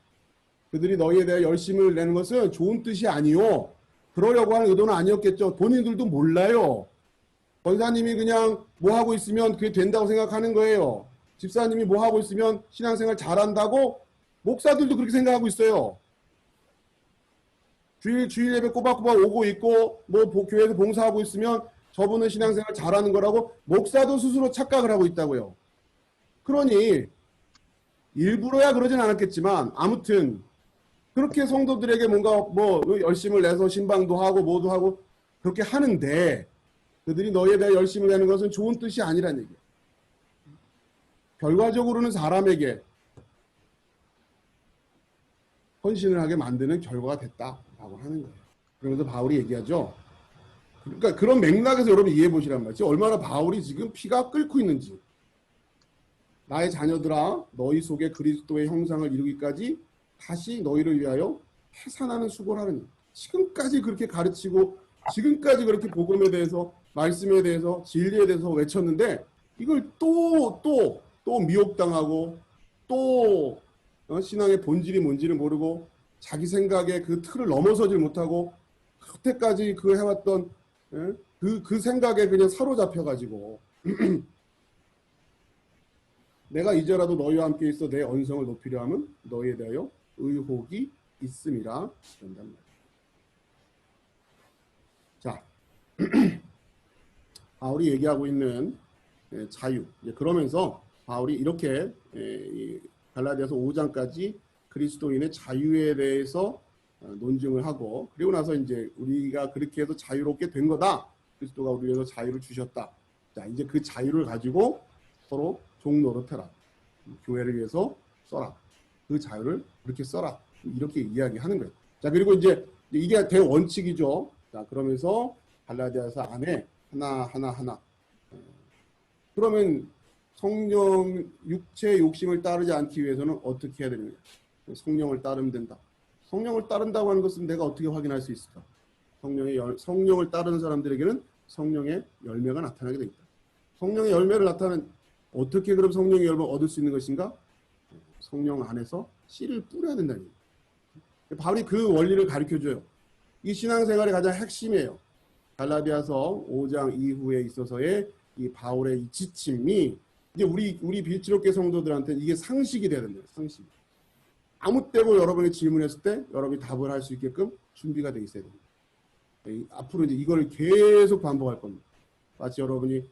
그들이 너희에 대해 열심을 내는 것은 좋은 뜻이 아니요. 그러려고 하는 의도는 아니었겠죠. 본인들도 몰라요. 권사님이 그냥 뭐 하고 있으면 그게 된다고 생각하는 거예요. 집사님이 뭐 하고 있으면 신앙생활 잘한다고 목사들도 그렇게 생각하고 있어요. 주일 예배 꼬박꼬박 오고 있고 뭐 교회에서 봉사하고 있으면 저분은 신앙생활 잘하는 거라고 목사도 스스로 착각을 하고 있다고요. 그러니 일부러야 그러진 않았겠지만 아무튼 그렇게 성도들에게 뭔가 뭐 열심을 내서 신방도 하고 뭐도 하고 그렇게 하는데 그들이 너희에 대해 열심을 내는 것은 좋은 뜻이 아니란 얘기예요. 결과적으로는 사람에게 헌신을 하게 만드는 결과가 됐다라고 하는 거예요. 그러면서 바울이 얘기하죠. 그러니까 그런 맥락에서 여러분 이해해 보시란 말이죠. 얼마나 바울이 지금 피가 끓고 있는지. 나의 자녀들아 너희 속에 그리스도의 형상을 이루기까지 다시 너희를 위하여 해산하는 수고를 하느니. 지금까지 그렇게 가르치고 지금까지 그렇게 복음에 대해서 말씀에 대해서 진리에 대해서 외쳤는데 이걸 또 미혹당하고 또 신앙의 본질이 뭔지를 모르고 자기 생각에 그 틀을 넘어서질 못하고 그때까지 그 해왔던 그 생각에 그냥 사로잡혀가지고 내가 이제라도 너희와 함께 있어 내 언성을 높이려 함은 너희에 대하여 의혹이 있음이라 그런단 말이에요. 자, 바울이 얘기하고 있는 자유. 그러면서 바울이 이렇게 갈라디아서 5장까지 그리스도인의 자유에 대해서 논증을 하고 그리고 나서 이제 우리가 그렇게 해서 자유롭게 된 거다. 그리스도가 우리 위해서 자유를 주셨다. 자, 이제 그 자유를 가지고 서로 종노릇해라. 교회를 위해서 써라. 그 자유를 그렇게 써라. 이렇게 이야기하는 거예요. 자, 그리고 이제 이게 대원칙이죠. 자, 그러면서 갈라디아서 안에 하나. 그러면 성령, 육체의 욕심을 따르지 않기 위해서는 어떻게 해야 되느냐? 성령을 따르면 된다. 성령을 따른다고 하는 것은 내가 어떻게 확인할 수 있을까? 성령을 따르는 사람들에게는 성령의 열매가 나타나게 됩니다. 성령의 열매를 어떻게 그럼 성령의 열매를 얻을 수 있는 것인가? 성령 안에서 씨를 뿌려야 된다는 거예요. 바울이 그 원리를 가르쳐줘요. 이 신앙생활의 가장 핵심이에요. 갈라디아서 5장 이후에 있어서의 이 바울의 이 지침이 이제 우리 빌지롭게 성도들한테 이게 상식이 돼야 된다. 상식. 아무 때고 여러분이 질문했을 때 여러분이 답을 할 수 있게끔 준비가 돼 있어야 됩니다. 앞으로 이제 이걸 계속 반복할 겁니다. 마치 여러분이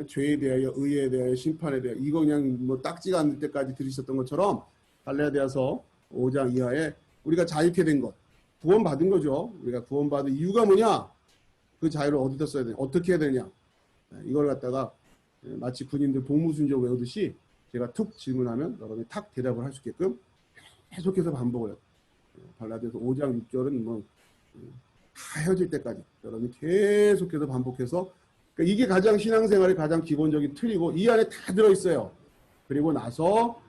죄에 대하여, 의에 대하여, 심판에 대하여 이거 그냥 뭐 딱지가 않을 때까지 들으셨던 것처럼 갈라디아서 5장 이하에 우리가 자유케 된 것, 구원받은 거죠. 우리가 구원받은 이유가 뭐냐? 그 자유를 어디다 써야 되냐? 어떻게 해야 되냐? 이걸 갖다가 마치 군인들 복무순절 외우듯이 제가 툭 질문하면 여러분이 탁 대답을 할 수 있게끔 계속해서 반복을 해요. 갈라디아서 5장 6절은 뭐 다 헤어질 때까지 여러분이 계속해서 반복해서 그러니까 이게 가장 신앙생활의 가장 기본적인 틀이고 이 안에 다 들어있어요. 그리고 나서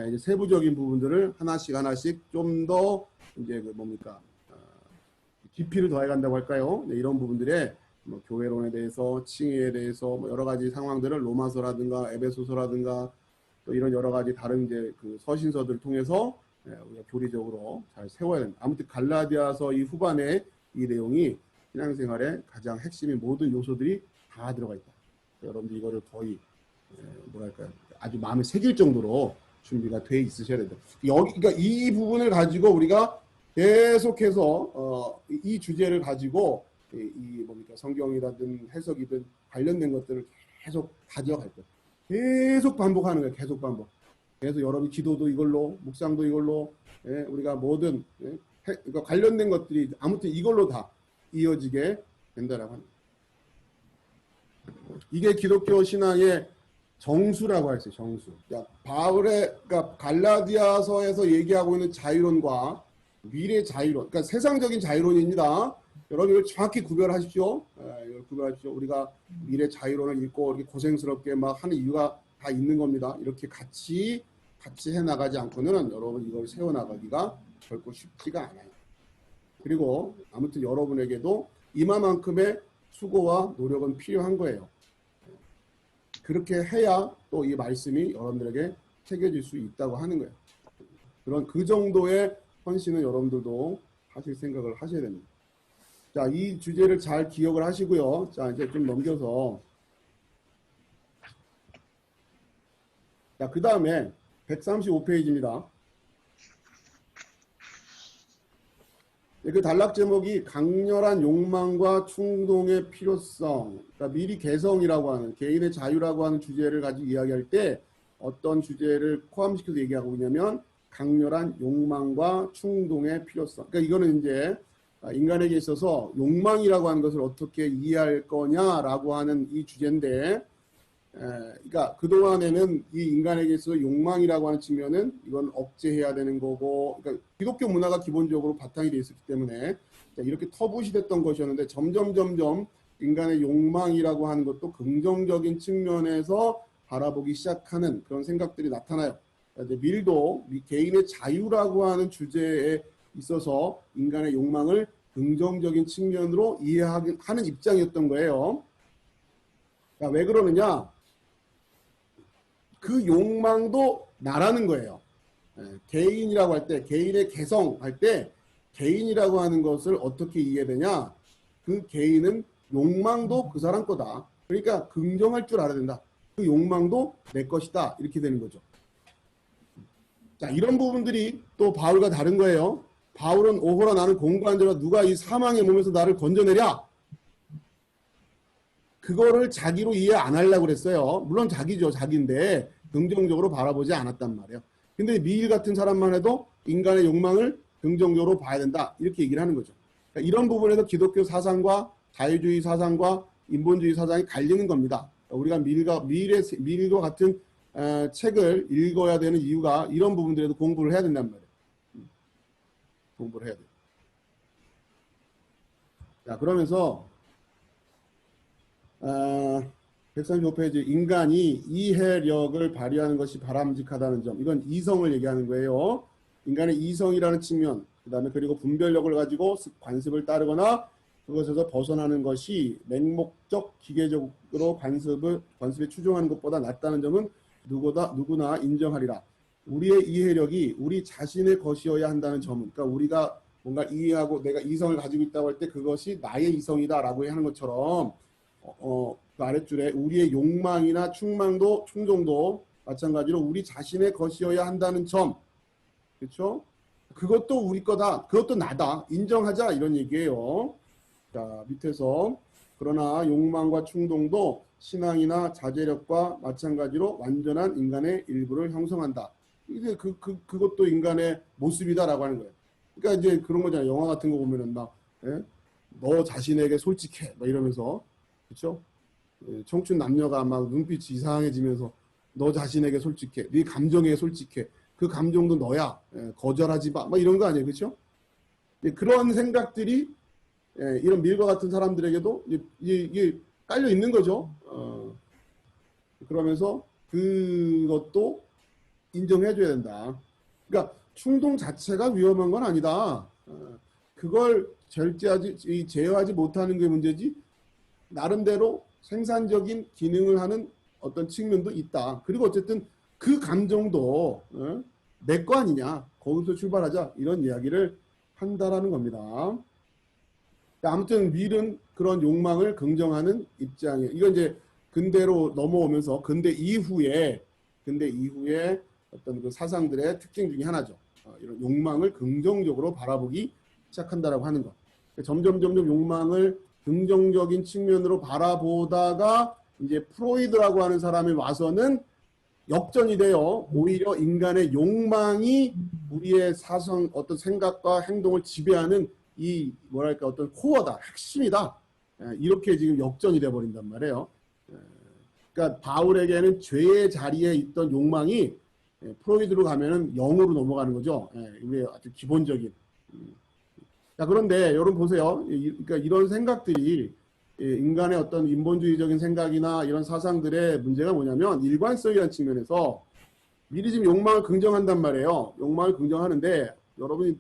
이제 세부적인 부분들을 하나씩 좀 더 이제 그 뭡니까 깊이를 더해간다고 할까요? 네, 이런 부분들에 뭐 교회론에 대해서 칭의에 대해서 뭐 여러 가지 상황들을 로마서라든가 에베소서라든가 또 이런 여러 가지 다른 이제 그 서신서들을 통해서 우리가 교리적으로 잘 세워야 됩니다. 아무튼 갈라디아서 이 후반에 이 내용이 신앙생활의 가장 핵심인 모든 요소들이 다 들어가 있다. 여러분들 이거를 거의 뭐랄까요 아주 마음에 새길 정도로 준비가 돼 있으셔야 된다. 그러니까 이 부분을 가지고 우리가 계속해서 이 주제를 가지고 이 뭡니까 성경이라든 해석이든 관련된 것들을 계속 가져갈 거예요. 계속 반복하는 거예요. 계속 반복. 그래서 여러분 기도도 이걸로, 묵상도 이걸로, 예, 우리가 뭐든 그러니까 관련된 것들이 아무튼 이걸로 다 이어지게 된다라고 합니다. 이게 기독교 신앙의 정수라고 할 수 있어요. 정수. 바울의 그러니까 갈라디아서에서 얘기하고 있는 자유론과 미래 자유론, 그러니까 세상적인 자유론입니다. 여러분 이걸 정확히 구별하십시오. 이걸 구별하십시오. 우리가 미래 자유론을 읽고 이렇게 고생스럽게 막 하는 이유가 다 있는 겁니다. 이렇게 같이 해나가지 않고는 여러분 이걸 세워나가기가 결코 쉽지가 않아요. 그리고 아무튼 여러분에게도 이만큼의 수고와 노력은 필요한 거예요. 그렇게 해야 또 이 말씀이 여러분들에게 새겨질 수 있다고 하는 거예요. 그런 그 정도의 헌신은 여러분들도 하실 생각을 하셔야 됩니다. 자, 이 주제를 잘 기억을 하시고요. 자, 이제 좀 넘겨서 자, 그 다음에 135페이지입니다. 그 단락 제목이 강렬한 욕망과 충동의 필요성, 그러니까 미리 개성이라고 하는 개인의 자유라고 하는 주제를 가지고 이야기할 때 어떤 주제를 포함시켜서 얘기하고 있냐면 강렬한 욕망과 충동의 필요성. 그러니까 이거는 이제 인간에게 있어서 욕망이라고 하는 것을 어떻게 이해할 거냐라고 하는 이 주제인데, 그러니까 그동안에는 이 인간에게 있어서 욕망이라고 하는 측면은 이건 억제해야 되는 거고, 그러니까 기독교 문화가 기본적으로 바탕이 되어 있었기 때문에 이렇게 터부시됐던 것이었는데 점점 인간의 욕망이라고 하는 것도 긍정적인 측면에서 바라보기 시작하는 그런 생각들이 나타나요. 밀도 개인의 자유라고 하는 주제에 있어서 인간의 욕망을 긍정적인 측면으로 이해하는 입장이었던 거예요. 왜 그러느냐? 그 욕망도 나라는 거예요. 개인이라고 할 때, 개인의 개성 할 때 개인이라고 하는 것을 어떻게 이해되냐? 그 개인은 욕망도 그 사람 거다. 그러니까 긍정할 줄 알아야 된다. 그 욕망도 내 것이다. 이렇게 되는 거죠. 자, 이런 부분들이 또 바울과 다른 거예요. 바울은 오호라 나는 공고한 자라 누가 이 사망의 몸에서 나를 건져내랴? 그거를 자기로 이해 안 하려고 그랬어요. 물론 자기죠. 자기인데 긍정적으로 바라보지 않았단 말이에요. 근데 미일 같은 사람만 해도 인간의 욕망을 긍정적으로 봐야 된다. 이렇게 얘기를 하는 거죠. 그러니까 이런 부분에서 기독교 사상과 자유주의 사상과 인본주의 사상이 갈리는 겁니다. 우리가 밀과 같은 책을 읽어야 되는 이유가 이런 부분들에도 공부를 해야 된단 말이에요. 공부를 해야 돼요. 자, 그러면서 135페이지 인간이 이해력을 발휘하는 것이 바람직하다는 점, 이건 이성을 얘기하는 거예요. 인간의 이성이라는 측면, 그 다음에 그리고 분별력을 가지고 관습을 따르거나 그것에서 벗어나는 것이 맹목적 기계적으로 관습에 추종하는 것보다 낫다는 점은 누구나 인정하리라. 우리의 이해력이 우리 자신의 것이어야 한다는 점은, 그러니까 우리가 뭔가 이해하고 내가 이성을 가지고 있다고 할 때 그것이 나의 이성이다라고 하는 것처럼 그 아랫줄에 우리의 욕망이나 충동도 마찬가지로 우리 자신의 것이어야 한다는 점, 그렇죠? 그것도 우리 거다, 그것도 나다, 인정하자 이런 얘기예요. 자, 밑에서 그러나 욕망과 충동도 신앙이나 자제력과 마찬가지로 완전한 인간의 일부를 형성한다. 이게 그것도 인간의 모습이다라고 하는 거예요. 그러니까 이제 그런 거잖아요. 영화 같은 거 보면은 막 너 자신에게 솔직해 막 이러면서, 그렇죠? 청춘 남녀가 막 눈빛이 이상해지면서 너 자신에게 솔직해, 네 감정에 솔직해, 그 감정도 너야, 거절하지 마, 막 이런 거 아니에요, 그렇죠? 그런 생각들이 이런 밀과 같은 사람들에게도 이게 깔려 있는 거죠. 그러면서 그것도 인정해줘야 된다. 그러니까 충동 자체가 위험한 건 아니다. 그걸 제어하지 못하는 게 문제지. 나름대로 생산적인 기능을 하는 어떤 측면도 있다. 그리고 어쨌든 그 감정도 내 거 아니냐. 거기서 출발하자. 이런 이야기를 한다라는 겁니다. 아무튼 밀은 그런 욕망을 긍정하는 입장이에요. 이건 이제 근대로 넘어오면서 근대 이후에 어떤 그 사상들의 특징 중에 하나죠. 이런 욕망을 긍정적으로 바라보기 시작한다라고 하는 것. 점점 욕망을 긍정적인 측면으로 바라보다가 이제 프로이드라고 하는 사람이 와서는 역전이 돼요. 오히려 인간의 욕망이 우리의 사상, 어떤 생각과 행동을 지배하는 이 뭐랄까 어떤 코어다, 핵심이다. 이렇게 지금 역전이 돼 버린단 말이에요. 그러니까 바울에게는 죄의 자리에 있던 욕망이 프로이드로 가면은 영으로 넘어가는 거죠. 우리의 아주 기본적인. 자, 그런데 여러분 보세요. 그러니까 이런 생각들이 인간의 어떤 인본주의적인 생각이나 이런 사상들의 문제가 뭐냐면 일관성이라는 측면에서 미리 지금 욕망을 긍정한단 말이에요. 욕망을 긍정하는데 여러분이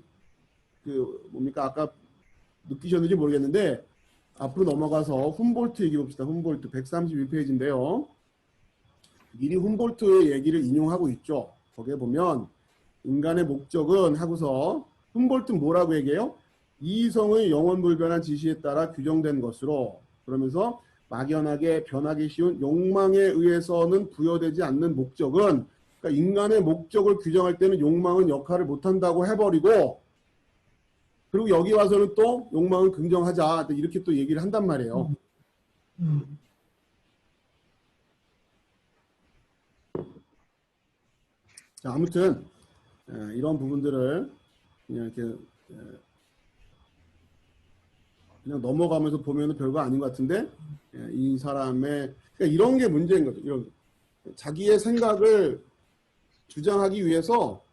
그 뭡니까 아까 느끼셨는지 모르겠는데 앞으로 넘어가서 훔볼트 얘기 봅시다. 훔볼트 131페이지인데요. 미리 훔볼트의 얘기를 인용하고 있죠. 거기에 보면 인간의 목적은 하고서 훔볼트는 뭐라고 얘기해요? 이성의 영원불변한 지시에 따라 규정된 것으로 그러면서 막연하게 변하기 쉬운 욕망에 의해서는 부여되지 않는 목적은 그러니까 인간의 목적을 규정할 때는 욕망은 역할을 못한다고 해버리고 그리고 여기 와서는 또 욕망을 긍정하자 이렇게 또 얘기를 한단 말이에요. 자, 아무튼 이런 부분들을 그냥 이렇게 그냥 넘어가면서 보면은 별거 아닌 것 같은데 이 사람의 그러니까 이런 게 문제인 거죠. 이런 자기의 생각을 주장하기 위해서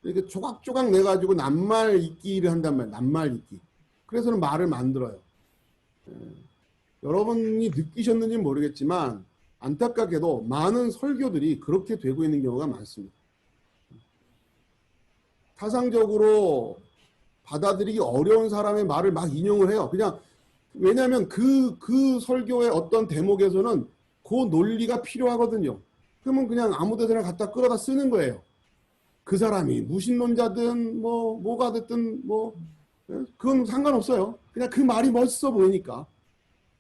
이렇게 조각조각 내 가지고 낱말 읽기를 한단 말이에요. 낱말 읽기. 그래서는 말을 만들어요. 여러분이 느끼셨는지 모르겠지만 안타깝게도 많은 설교들이 그렇게 되고 있는 경우가 많습니다. 타상적으로 받아들이기 어려운 사람의 말을 막 인용을 해요. 그냥 왜냐하면 그 설교의 어떤 대목에서는 그 논리가 필요하거든요. 그러면 그냥 아무 데나 갖다 끌어다 쓰는 거예요. 그 사람이 무신론자든 뭐가 됐든 그건 상관없어요. 그냥 그 말이 멋있어 보이니까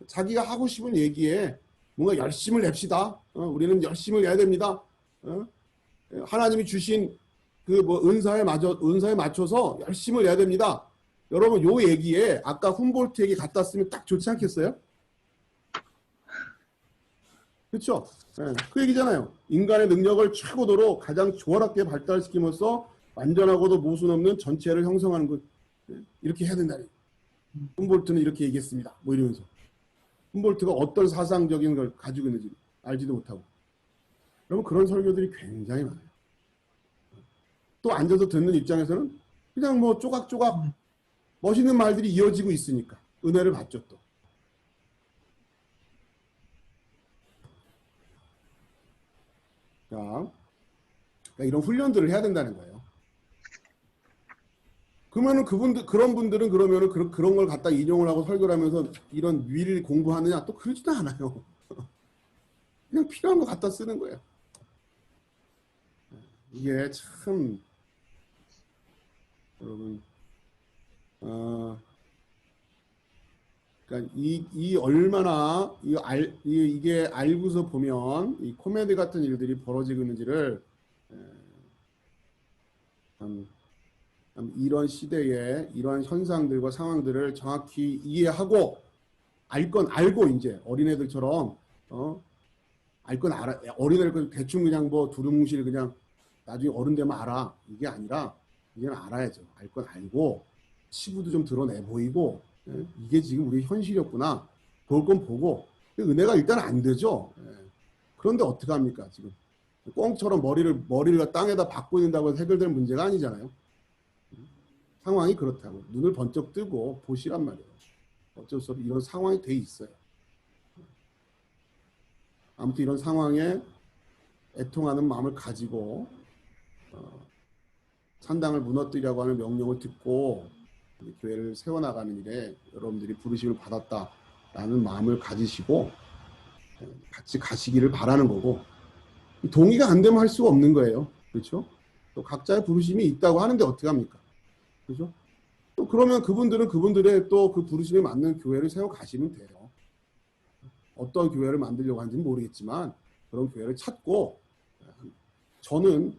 자기가 하고 싶은 얘기에 뭔가 열심을 냅시다. 우리는 열심을 내야 됩니다. 하나님이 주신 그 은사에 맞춰서 열심을 내야 됩니다. 여러분 요 얘기에 아까 훔볼트 얘기 갖다 쓰면 딱 좋지 않겠어요? 그렇죠? 그 얘기잖아요. 인간의 능력을 최고도로 가장 조화롭게 발달시킴으로써 완전하고도 모순 없는 전체를 형성하는 것 이렇게 해야 된다. 훔볼트는 이렇게 얘기했습니다. 뭐 이러면서 훔볼트가 어떤 사상적인 걸 가지고 있는지 알지도 못하고 여러분 그런 설교들이 굉장히 많아요. 또 앉아서 듣는 입장에서는 그냥 뭐 조각조각 멋있는 말들이 이어지고 있으니까 은혜를 받죠 또. 자, 그러니까 이런 훈련들을 해야 된다는 거예요. 그러면은 그런 분들은 그러면은 그런 걸 갖다 인용을 하고 설교를 하면서 이런 위를 공부하느냐? 또 그러지도 않아요. 그냥 필요한 거 갖다 쓰는 거예요. 이게 참 여러분 그러니까 이 얼마나 이게 알고서 보면 이 코미디 같은 일들이 벌어지고 있는지를 참 이런 시대에 이러한 현상들과 상황들을 정확히 이해하고 알고 이제 어린애들처럼 알 건 알아 어린애들 대충 그냥 뭐 두루뭉실 그냥 나중에 어른 되면 알아 이게 아니라 이제는 알아야죠. 알 건 알고 치부도 좀 드러내 보이고 이게 지금 우리 현실이었구나. 볼 건 보고 은혜가 일단 안 되죠. 그런데 어떻게 합니까 지금 꽁처럼 머리를 땅에다 박고 있는다고 해서 해결될 문제가 아니잖아요. 상황이 그렇다고 눈을 번쩍 뜨고 보시란 말이에요. 어쩔 수 없이 이런 상황이 돼 있어요. 아무튼 이런 상황에 애통하는 마음을 가지고 산당을 무너뜨리라고 하는 명령을 듣고 교회를 세워나가는 일에 여러분들이 부르심을 받았다라는 마음을 가지시고 같이 가시기를 바라는 거고 동의가 안 되면 할 수가 없는 거예요. 그렇죠? 또 각자의 부르심이 있다고 하는데 어떻게 합니까? 그렇죠? 또 그러면 그분들은 그분들의 또 그 부르심에 맞는 교회를 세워 가시면 돼요. 어떤 교회를 만들려고 하는지는 모르겠지만 그런 교회를 찾고 저는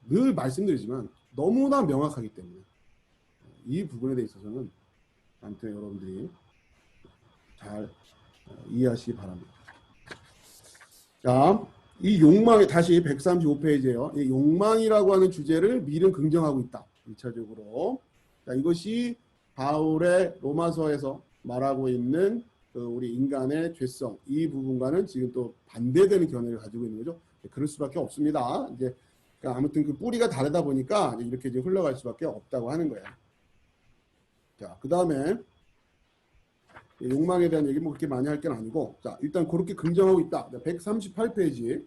늘 말씀드리지만 너무나 명확하기 때문에 이 부분에 대해 있어서는 아무튼 여러분들이 잘 이해하시기 바랍니다. 자, 이 욕망에 다시 135페이지예요. 이 욕망이라고 하는 주제를 밀은 긍정하고 있다. 1차적으로. 자, 이것이 바울의 로마서에서 말하고 있는 우리 인간의 죄성 이 부분과는 지금 또 반대되는 견해를 가지고 있는 거죠. 그럴 수밖에 없습니다. 이제 그러니까 아무튼 그 뿌리가 다르다 보니까 이렇게 이제 흘러갈 수밖에 없다고 하는 거예요. 자, 그 다음에 욕망에 대한 얘기 뭐 그렇게 많이 할 건 아니고, 자, 일단 그렇게 긍정하고 있다. 138페이지.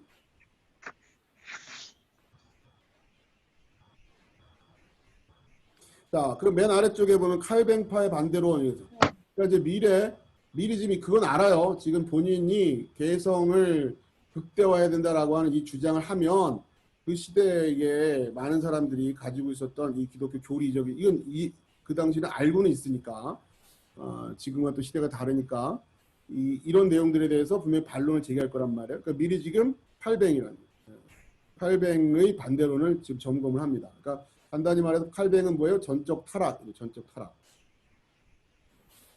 자, 그럼 맨 아래쪽에 보면 칼뱅파의 반대로, 그러니까 이제 미리 지금 그건 알아요. 지금 본인이 개성을 극대화해야 된다라고 하는 이 주장을 하면 그 시대에 많은 사람들이 가지고 있었던 이 기독교 교리적인 이건 그 당시는 알고는 있으니까 지금과 또 시대가 다르니까 이런 내용들에 대해서 분명히 반론을 제기할 거란 말이에요. 그러니까 미리 지금 칼뱅의 반대론을 지금 점검을 합니다. 그러니까 간단히 말해서 칼뱅은 뭐예요? 전적 타락.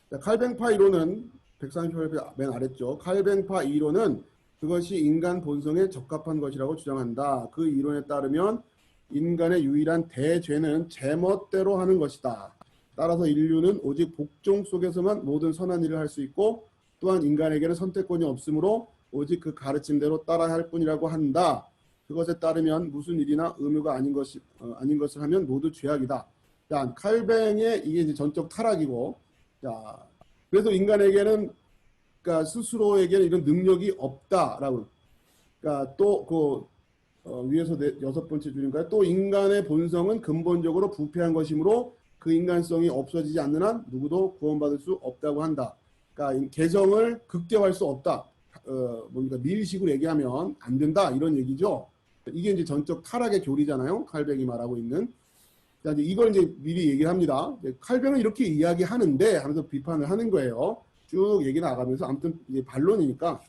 자, 칼뱅파 이론은 138편 맨 아래쪽. 칼뱅파 이론은 그것이 인간 본성에 적합한 것이라고 주장한다. 그 이론에 따르면 인간의 유일한 대죄는 제멋대로 하는 것이다. 따라서 인류는 오직 복종 속에서만 모든 선한 일을 할 수 있고 또한 인간에게는 선택권이 없으므로 오직 그 가르침대로 따라야 할 뿐이라고 한다. 그것에 따르면 무슨 일이나 의무가 아닌 것을 하면 모두 죄악이다. 자, 칼뱅의 이게 이제 전적 타락이고, 자, 그래서 인간에게는 그러니까 스스로에게는 이런 능력이 없다라고. 그러니까 또 위에서 여섯 번째 줄인가요? 또 인간의 본성은 근본적으로 부패한 것이므로 그 인간성이 없어지지 않는 한 누구도 구원받을 수 없다고 한다. 그러니까 개성을 극대화할 수 없다. 뭡니까 미일식으로 얘기하면 안 된다 이런 얘기죠. 이게 이제 전적 타락의 교리잖아요. 칼뱅이 말하고 있는. 자, 이제 이걸 이제 미리 얘기를 합니다. 칼뱅은 이렇게 이야기하는데 하면서 비판을 하는 거예요. 쭉 얘기 나가면서 아무튼 이제 반론이니까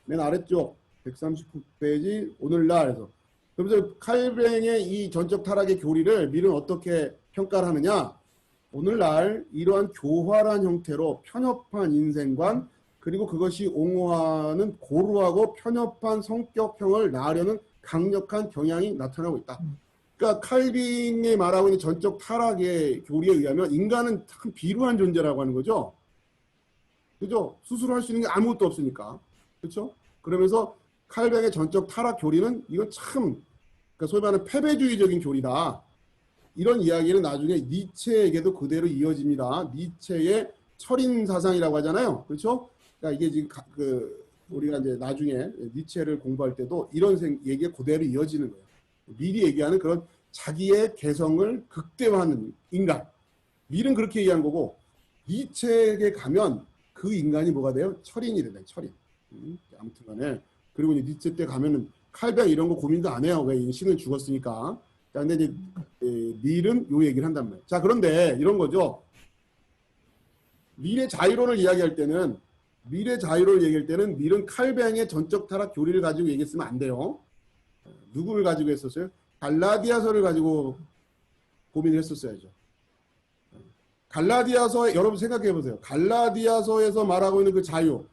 맨 아래쪽 139페이지 오늘날에서 그러면서 칼뱅의 이 전적 타락의 교리를 밀은 어떻게 평가를 하느냐? 오늘날 이러한 교활한 형태로 편협한 인생관 그리고 그것이 옹호하는 고루하고 편협한 성격형을 낳으려는 강력한 경향이 나타나고 있다. 그러니까 칼빈이 말하고 있는 전적 타락의 교리에 의하면 인간은 참 비루한 존재라고 하는 거죠. 그죠? 스스로 할 수 있는 게 아무것도 없으니까. 그렇죠? 그러면서 칼뱅의 전적 타락 교리는 이건 참 그러니까 소위 말하는 패배주의적인 교리다. 이런 이야기는 나중에 니체에게도 그대로 이어집니다. 니체의 철인 사상이라고 하잖아요. 그렇죠? 그러니까 이게 지금 우리가 이제 나중에 니체를 공부할 때도 이런 얘기가 그대로 이어지는 거예요. 미리 얘기하는 그런 자기의 개성을 극대화하는 인간. 밀은 그렇게 얘기한 거고 니체에게 가면 그 인간이 뭐가 돼요? 철인이 된다. 철인. 아무튼 간에 그리고 이제 니체 때 가면은 칼뱅 이런 거 고민도 안 해요. 왜 신은 죽었으니까. 근데 이제 밀은 요 얘기를 한단 말이에요. 자, 그런데 이런 거죠. 밀의 자유론을 이야기할 때는 밀은 칼뱅의 전적 타락 교리를 가지고 얘기했으면 안 돼요. 누구를 가지고 했었어요? 갈라디아서를 가지고 고민을 했었어야죠. 갈라디아서에 여러분 생각해 보세요. 갈라디아서에서 말하고 있는 그 자유,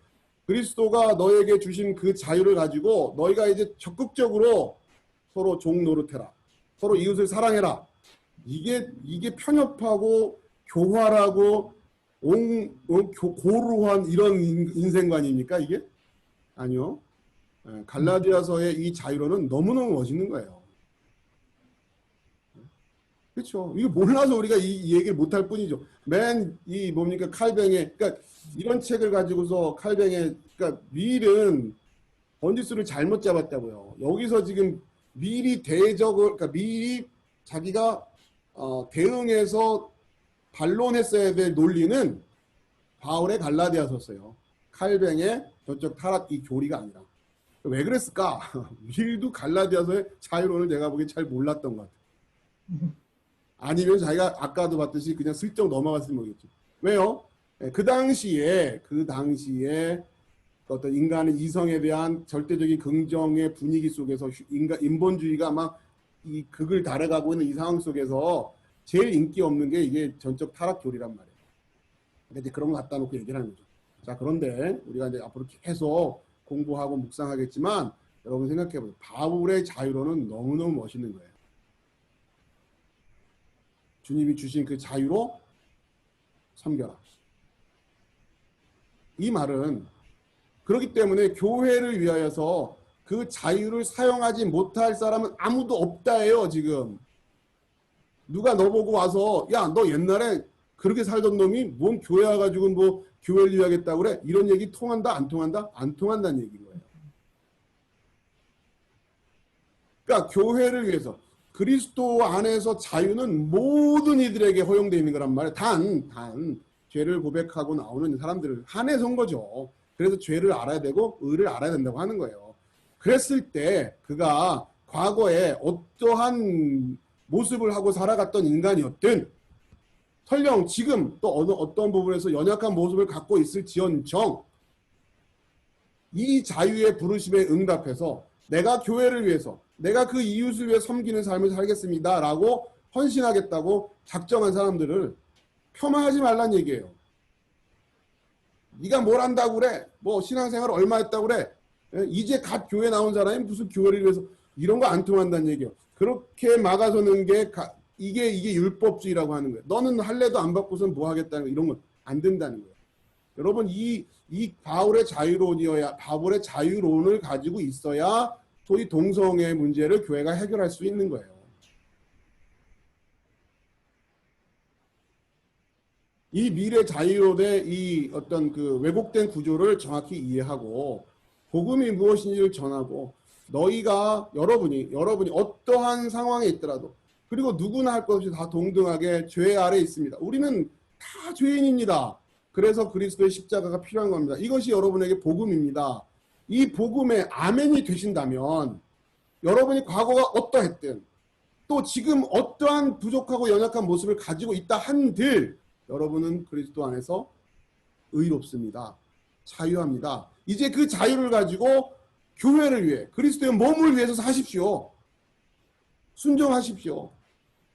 그리스도가 너에게 주신 그 자유를 가지고 너희가 이제 적극적으로 서로 종 노릇해라. 서로 이웃을 사랑해라. 이게 편협하고 교활하고 고루한 이런 인생관입니까 이게? 아니요. 갈라디아서의 이 자유로는 너무너무 멋있는 거예요. 그렇죠. 이거 몰라서 우리가 이 얘기를 못할 뿐이죠. 맨 이 뭡니까 칼뱅의 그러니까 이런 책을 가지고서 칼뱅의 그러니까 밀은 번지수를 잘못 잡았다고요. 여기서 지금 미리 그러니까 미리 자기가 대응해서 반론했어야 될 논리는 바울의 갈라디아서였어요. 칼뱅의 전적 타락 이 교리가 아니라. 왜 그랬을까? 밀도 갈라디아서의 자유론을 내가 보기엔 잘 몰랐던 것 같아요. 아니면 자기가 아까도 봤듯이 그냥 슬쩍 넘어갔으면 모르겠죠. 왜요? 그 당시에 어떤 인간의 이성에 대한 절대적인 긍정의 분위기 속에서 인본주의가 막 이 극을 달아가고 있는 이 상황 속에서 제일 인기 없는 게 이게 전적 타락 교리란 말이에요. 근데 이제 그런 거 갖다 놓고 얘기를 하는 거죠. 자, 그런데 우리가 이제 앞으로 계속 공부하고 묵상하겠지만 여러분 생각해 보세요. 바울의 자유로는 너무너무 멋있는 거예요. 주님이 주신 그 자유로 섬겨라. 이 말은 그렇기 때문에 교회를 위하여서 그 자유를 사용하지 못할 사람은 아무도 없다예요. 지금 누가 너 보고 와서 야, 너 옛날에 그렇게 살던 놈이 뭔 교회 와가지고 뭐 교회를 위하겠다고 그래? 이런 얘기 통한다? 안 통한다? 안 통한다는 얘기인 거예요. 그러니까 교회를 위해서 그리스도 안에서 자유는 모든 이들에게 허용되어 있는 거란 말이에요. 단 죄를 고백하고 나오는 사람들을 한해서인 거죠. 그래서 죄를 알아야 되고 의를 알아야 된다고 하는 거예요. 그랬을 때 그가 과거에 어떠한 모습을 하고 살아갔던 인간이었든 설령 지금 또 어떤 부분에서 연약한 모습을 갖고 있을지언정 이 자유의 부르심에 응답해서 내가 교회를 위해서 내가 그 이웃을 위해 섬기는 삶을 살겠습니다 라고 헌신하겠다고 작정한 사람들을 폄하하지 말란 얘기예요. 네가 뭘 한다고 그래? 뭐 신앙생활 얼마 했다고 그래? 이제 갓 교회 나온 사람이 무슨 교회를 위해서 이런 거 안 통한다는 얘기예요. 그렇게 막아서는 게 이게 율법주의라고 하는 거예요. 너는 할례도 안 받고선 뭐 하겠다는 거 이런 건 안 된다는 거예요. 여러분 이 바울의 자유론을 가지고 있어야 소위 동성애 문제를 교회가 해결할 수 있는 거예요. 이 미래 자유론의 이 어떤 그 왜곡된 구조를 정확히 이해하고 복음이 무엇인지를 전하고 여러분이 어떠한 상황에 있더라도 그리고 누구나 할 것 없이 다 동등하게 죄 아래 있습니다. 우리는 다 죄인입니다. 그래서 그리스도의 십자가가 필요한 겁니다. 이것이 여러분에게 복음입니다. 이 복음에 아멘이 되신다면 여러분이 과거가 어떠했든 또 지금 어떠한 부족하고 연약한 모습을 가지고 있다 한들 여러분은 그리스도 안에서 의롭습니다. 자유합니다. 이제 그 자유를 가지고 교회를 위해 그리스도의 몸을 위해서 사십시오. 순종하십시오.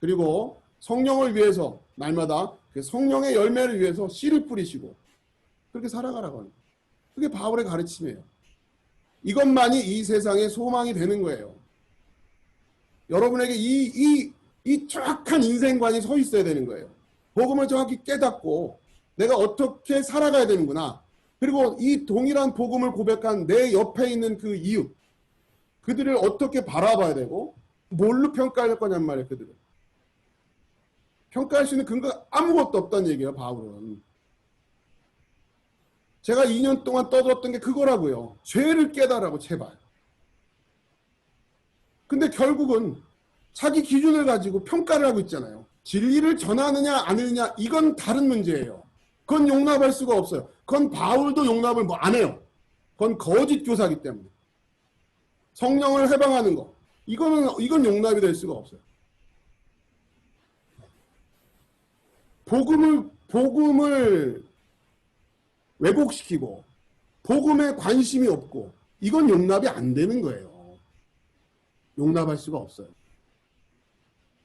그리고 성령을 위해서 날마다 그 성령의 열매를 위해서 씨를 뿌리시고 그렇게 살아가라고 하는 거예요. 그게 바울의 가르침이에요. 이것만이 이 세상의 소망이 되는 거예요. 여러분에게 이 정확한 인생관이 서 있어야 되는 거예요. 복음을 정확히 깨닫고 내가 어떻게 살아가야 되는구나. 그리고 이 동일한 복음을 고백한 내 옆에 있는 그 이웃 그들을 어떻게 바라봐야 되고 뭘로 평가할 거냔 말이에요. 그들을 평가할 수 있는 근거가 아무것도 없다는 얘기예요. 바울은. 제가 2년 동안 떠들었던 게 그거라고요. 죄를 깨달으라고 제발. 근데 결국은 자기 기준을 가지고 평가를 하고 있잖아요. 진리를 전하느냐 안 하느냐 이건 다른 문제예요. 그건 용납할 수가 없어요. 그건 바울도 용납을 안 해요. 그건 거짓 교사이기 때문에. 성령을 해방하는 거 이건 용납이 될 수가 없어요. 복음을 왜곡시키고 복음에 관심이 없고 이건 용납이 안 되는 거예요. 용납할 수가 없어요.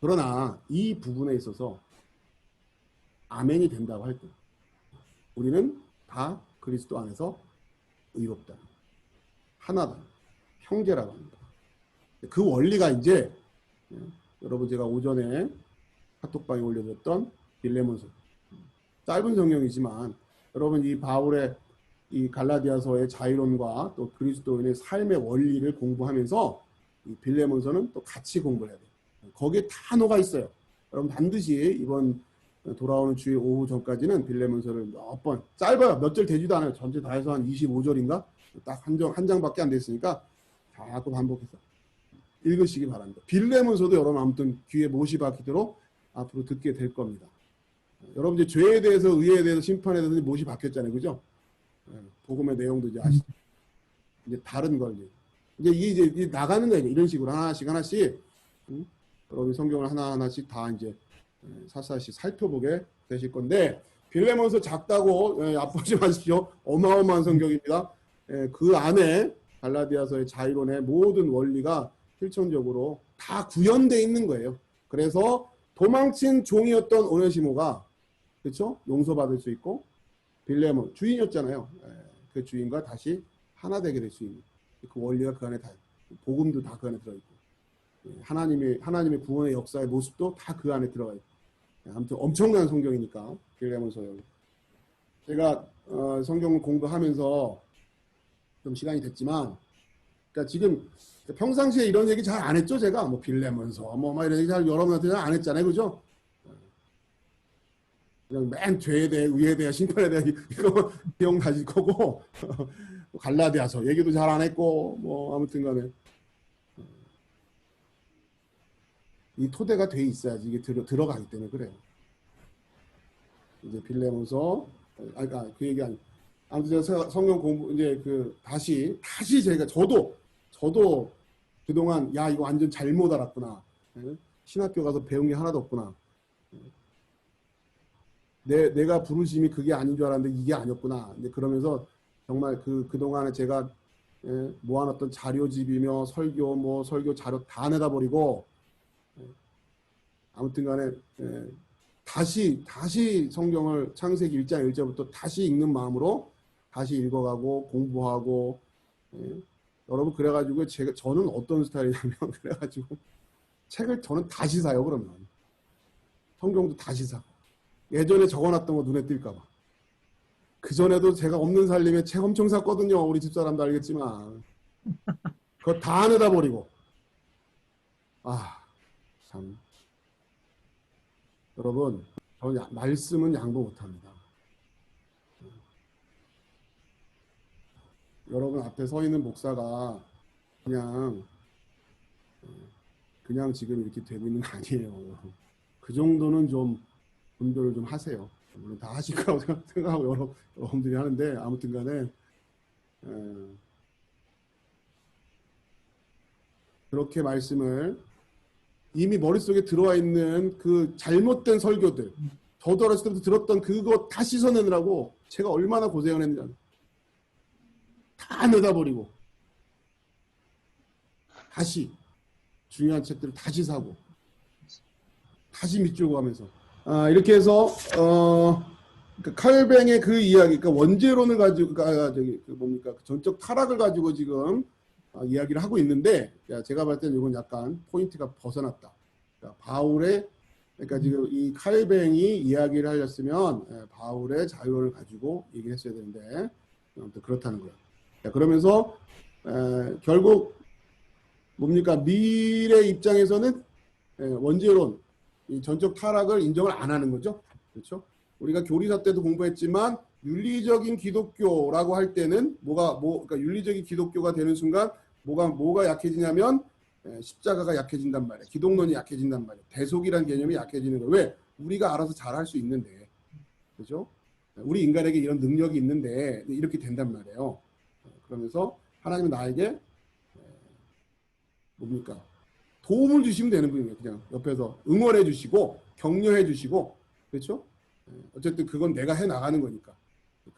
그러나 이 부분에 있어서 아멘이 된다고 할 때 우리는 다 그리스도 안에서 의롭다. 하나다. 형제라고 합니다. 그 원리가 이제 여러분 제가 오전에 카톡방에 올려줬던 빌레몬서 짧은 성경이지만 여러분 이 바울의 이 갈라디아서의 자유론과 또 그리스도인의 삶의 원리를 공부하면서 이 빌레몬서는 또 같이 공부를 해야 돼요. 거기에 다 녹아 있어요. 여러분 반드시 이번 돌아오는 주일 오후 전까지는 빌레몬서를 몇 번 짧아요. 몇 절 되지도 않아요. 전체 다 해서 한 25절인가 딱 한 장밖에 안 됐으니까 자꾸 반복해서 읽으시기 바랍니다. 빌레몬서도 여러분 아무튼 귀에 못이 박히도록 앞으로 듣게 될 겁니다. 여러분 이제 죄에 대해서 의에 대해서 심판에 대해서 못이 박혔잖아요. 그죠? 복음의 내용도 이제 아시죠? 이제 다른 걸 이제 나가는 거예요. 이런 식으로 하나씩 여러분 성경을 하나씩 다 이제 사사시 살펴보게 되실 건데 빌레몬서 작다고 아프지 마십시오. 어마어마한 성경입니다. 그 안에 갈라디아서의 자유론의 모든 원리가 실천적으로 다 구현되어 있는 거예요. 그래서 도망친 종이었던 오네시모가 그렇죠? 용서받을 수 있고 빌레몬 주인이었잖아요. 그 주인과 다시 하나 되게 될 수 있는 그 원리가 그 안에 다 복음도 다 그 안에 들어있고 하나님의 구원의 역사의 모습도 다 그 안에 들어가 있고 아무튼 엄청난 성경이니까 빌레몬 서적. 제가 성경을 공부하면서 좀 시간이 됐지만, 그러니까 지금 평상시에 이런 얘기 잘 안 했죠, 제가 뭐 빌레몬서 뭐 이런 얘기 잘 여러분한테 잘 안 했잖아요, 그죠? 그냥 맨 죄에 대해, 의에 대해, 심판에 대해 이거 기억나실 거고 갈라디아서 얘기도 잘 안 했고 뭐 아무튼간에 이 토대가 돼 있어야지 이게 들어가기 때문에 그래요. 이제 빌레몬서 그 얘기 아니. 아무튼 제가 성경 공부 이제 다시 제가 저도 그동안 야 이거 완전 잘못 알았구나. 신학교 가서 배운 게 하나도 없구나. 내가 부르심이 그게 아닌 줄 알았는데 이게 아니었구나. 근데 그러면서 정말 그동안에 제가 모아놨던 자료집이며 설교 자료 다 내다 버리고 아무튼간에 다시 성경을 창세기 1장 1절부터 다시 읽는 마음으로 다시 읽어가고 공부하고 여러분 그래가지고 저는 어떤 스타일이냐면 그래가지고 책을 저는 다시 사요. 그러면 성경도 다시 사고 예전에 적어놨던 거 눈에 띌까봐 그전에도 제가 없는 살림에 책 엄청 샀거든요. 우리 집사람도 알겠지만 그거 다 내다 버리고 참 여러분 저는 말씀은 양보 못합니다. 여러분 앞에 서 있는 목사가 그냥 지금 이렇게 되고 있는 거 아니에요. 그 정도는 좀 분별을 좀 하세요. 물론 다 하실 거라고 생각하고 여러분들이 하는데 아무튼 간에 그렇게 말씀을 이미 머릿속에 들어와 있는 그 잘못된 설교들 저도 어렸을 때부터 들었던 그거 다 씻어내느라고 제가 얼마나 고생을 했는지 다 내다버리고 다시 중요한 책들을 다시 사고 다시 밑줄고 하면서 이렇게 해서 칼뱅의 그 이야기, 그러니까 원죄론을 가지고 전적 타락을 가지고 지금 이야기를 하고 있는데 제가 봤을 때는 이건 약간 포인트가 벗어났다. 그러니까 바울의 그러니까 지금 이 칼뱅이 이야기를 하렸으면 바울의 자유론을 가지고 얘기를 했어야 되는데 아무튼 그렇다는 거예요. 그러면서 결국 뭡니까 밀의 입장에서는 원죄론, 이 전적 타락을 인정을 안 하는 거죠. 그렇죠? 우리가 교리사 때도 공부했지만 윤리적인 기독교라고 할 때는 그러니까 윤리적인 기독교가 되는 순간 뭐가 약해지냐면 십자가가 약해진단 말이에요. 기독론이 약해진단 말이에요. 대속이라는 개념이 약해지는 거예요. 왜? 우리가 알아서 잘할 수 있는데, 그렇죠? 우리 인간에게 이런 능력이 있는데 이렇게 된단 말이에요. 그러면서 하나님은 나에게 뭡니까? 도움을 주시면 되는 분이에요. 그냥 옆에서 응원해 주시고 격려해 주시고 그렇죠? 어쨌든 그건 내가 해 나가는 거니까.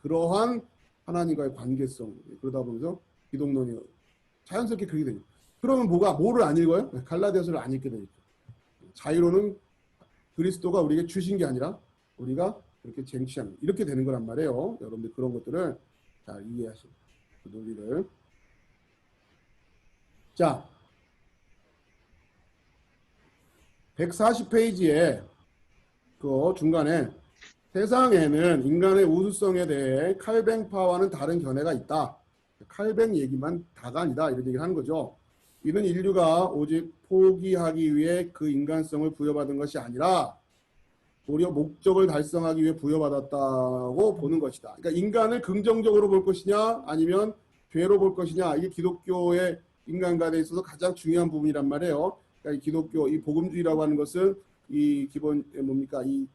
그러한 하나님과의 관계성 그러다 보면서 기독론이 자연스럽게 그렇게 되죠. 그러면 뭐를 안 읽어요? 갈라디아서를 안 읽게 되죠. 자유로는 그리스도가 우리에게 주신 게 아니라 우리가 그렇게 쟁취하는 이렇게 되는 거란 말이에요. 여러분들 그런 것들을 잘 이해하시고 그 논리를. 자, 140페이지에 그 중간에 세상에는 인간의 우수성에 대해 칼뱅파와는 다른 견해가 있다. 칼뱅 얘기만 다가 아니다. 이런 얘기를 하는 거죠. 이는 인류가 오직 포기하기 위해 그 인간성을 부여받은 것이 아니라 오히려 목적을 달성하기 위해 부여받았다고 보는 것이다. 그러니까 인간을 긍정적으로 볼 것이냐 아니면 죄로 볼 것이냐 이게 기독교의 인간관에 있어서 가장 중요한 부분이란 말이에요. 그러니까 이 기독교 이 복음주의라고 하는 것은 이 기본 뭡니까 이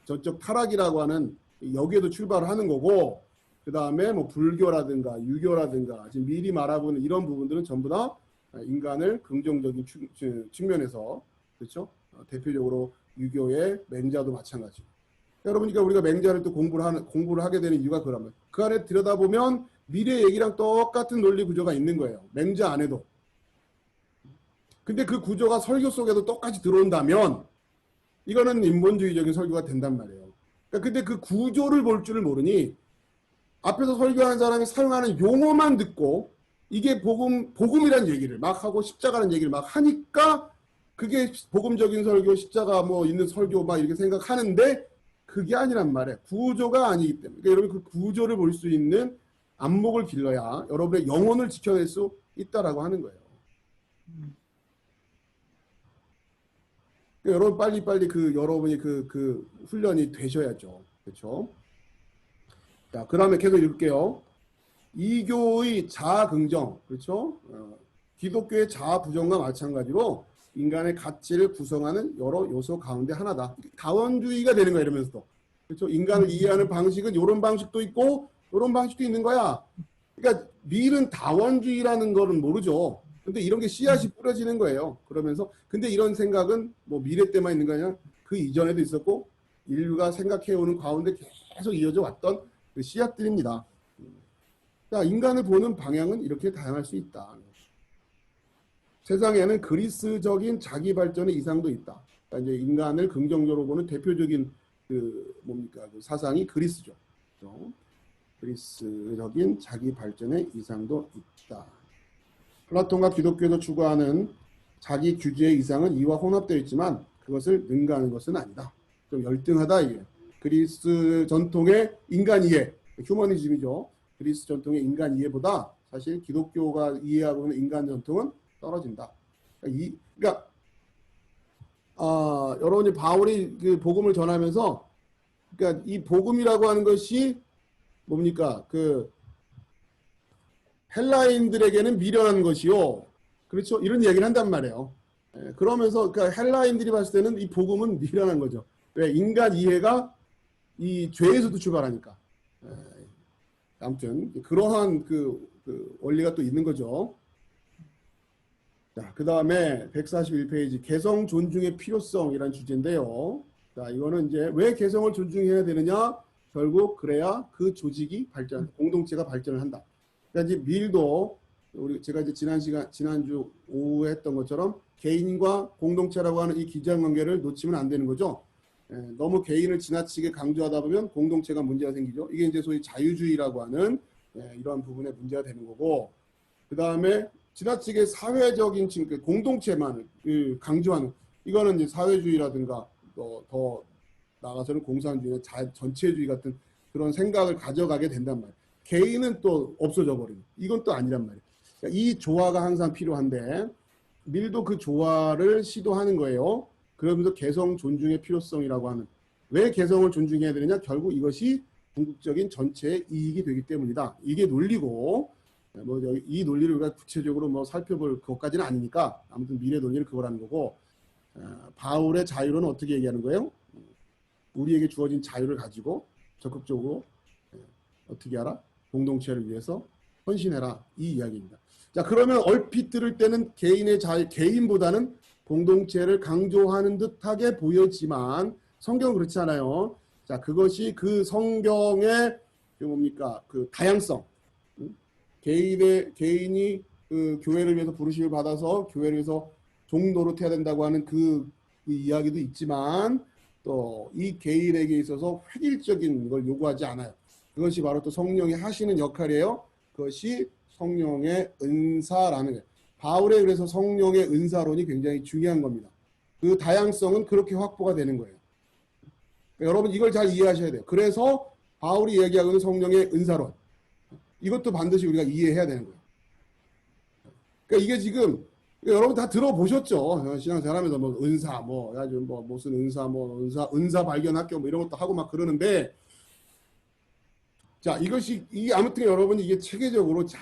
전적 타락이라고 하는 여기에도 출발을 하는 거고 그 다음에 뭐 불교라든가 유교라든가 지금 미리 말하고는 이런 부분들은 전부 다 인간을 긍정적인 측면에서 그렇죠? 대표적으로 유교의 맹자도 마찬가지고. 여러분이니까 우리가 맹자를 또 공부를 하게 되는 이유가 그러면 그 안에 들여다보면 미래 얘기랑 똑같은 논리 구조가 있는 거예요. 맹자 안에도. 근데 그 구조가 설교 속에도 똑같이 들어온다면 이거는 인본주의적인 설교가 된단 말이에요. 그러니까 근데 그 구조를 볼 줄을 모르니 앞에서 설교하는 사람이 사용하는 용어만 듣고 이게 복음이란 얘기를 막 하고 십자가라는 얘기를 막 하니까 그게 복음적인 설교, 십자가 뭐 있는 설교 막 이렇게 생각하는데 그게 아니란 말이에요. 구조가 아니기 때문에. 그러니까 여러분 그 구조를 볼 수 있는 안목을 길러야 여러분의 영혼을 지켜낼 수 있다라고 하는 거예요. 그러니까 여러분 빨리빨리 여러분이 그 훈련이 되셔야죠. 그렇죠? 자, 그 다음에 계속 읽을게요. 이교의 자아 긍정, 그렇죠? 기독교의 자아 부정과 마찬가지로 인간의 가치를 구성하는 여러 요소 가운데 하나다. 다원주의가 되는 거야, 이러면서도. 그렇죠? 인간을 이해하는 방식은 이런 방식도 있고 이런 방식도 있는 거야. 그러니까 밀은 다원주의라는 거는 모르죠. 근데 이런 게 씨앗이 뿌려지는 거예요. 그러면서 근데 이런 생각은 뭐 미래 때만 있는 거 아니야? 그 이전에도 있었고 인류가 생각해오는 가운데 계속 이어져 왔던 그 씨앗들입니다. 자, 인간을 보는 방향은 이렇게 다양할 수 있다. 세상에는 그리스적인 자기 발전의 이상도 있다. 그러니까 이제 인간을 긍정적으로 보는 대표적인 그 사상이 그리스죠. 그렇죠? 그리스적인 자기 발전의 이상도 있다. 플라톤과 기독교도 추구하는 자기 규제의 이상은 이와 혼합되어 있지만 그것을 능가하는 것은 아니다. 좀 열등하다 이게. 그리스 전통의 인간 이해, 휴머니즘이죠. 그리스 전통의 인간 이해보다 사실 기독교가 이해하고 있는 인간 전통은 떨어진다. 그러니까 여러분이 바울이 그 복음을 전하면서 그러니까 이 복음이라고 하는 것이 뭡니까? 그 헬라인들에게는 미련한 것이요. 그렇죠? 이런 얘기를 한단 말이에요. 그러면서 그러니까 헬라인들이 봤을 때는 이 복음은 미련한 거죠. 왜? 인간 이해가 이 죄에서도 출발하니까. 아무튼 그러한 그 원리가 또 있는 거죠. 자, 그 다음에 141페이지 개성 존중의 필요성이라는 주제인데요. 자, 이거는 이제 왜 개성을 존중해야 되느냐? 결국 그래야 그 조직이 공동체가 발전을 한다. 그러니까 이제 밀도 제가 이제 지난주 오후에 했던 것처럼 개인과 공동체라고 하는 이 기장관계를 놓치면 안 되는 거죠. 너무 개인을 지나치게 강조하다 보면 공동체가 문제가 생기죠. 이게 이제 소위 자유주의라고 하는 이러한 부분에 문제가 되는 거고, 그 다음에 지나치게 사회적인 공동체만을 강조하는 이거는 이제 사회주의라든가 더 나아가서는 공산주의나 전체주의 같은 그런 생각을 가져가게 된단 말이에요. 개인은 또 없어져 버리는 이건 또 아니란 말이에요. 그러니까 이 조화가 항상 필요한데 밀도 그 조화를 시도하는 거예요. 그러면서 개성 존중의 필요성이라고 하는 왜 개성을 존중해야 되느냐? 결국 이것이 궁극적인 전체의 이익이 되기 때문이다. 이게 논리고 뭐 이 논리를 우리가 구체적으로 뭐 살펴볼 것까지는 아니니까 아무튼 미래 논리를 그거라는 거고 바울의 자유로는 어떻게 얘기하는 거예요? 우리에게 주어진 자유를 가지고 적극적으로 어떻게 하라? 공동체를 위해서 헌신해라. 이 이야기입니다. 자, 그러면 얼핏 들을 때는 개인의 자유, 개인보다는 공동체를 강조하는 듯하게 보여지만 성경은 그렇지 않아요. 자, 그것이 그 성경의 그 다양성, 개인이 그 교회를 위해서 부르심을 받아서 교회를 위해서 종노릇 해야 된다고 하는 그 이야기도 있지만 또 이 개인에게 있어서 획일적인 걸 요구하지 않아요. 그것이 바로 또 성령이 하시는 역할이에요. 그것이 성령의 은사라는 거예요. 바울의 그래서 성령의 은사론이 굉장히 중요한 겁니다. 그 다양성은 그렇게 확보가 되는 거예요. 그러니까 여러분 이걸 잘 이해하셔야 돼요. 그래서 바울이 얘기하고 있는 성령의 은사론 이것도 반드시 우리가 이해해야 되는 거예요. 그러니까 이게 지금 여러분 다 들어보셨죠? 신앙생활하면서 뭐 은사 뭐 아주 뭐 무슨 은사 발견 학교 뭐 이런 것도 하고 막 그러는데 자 이것이 아무튼 여러분이 이게 체계적으로 잘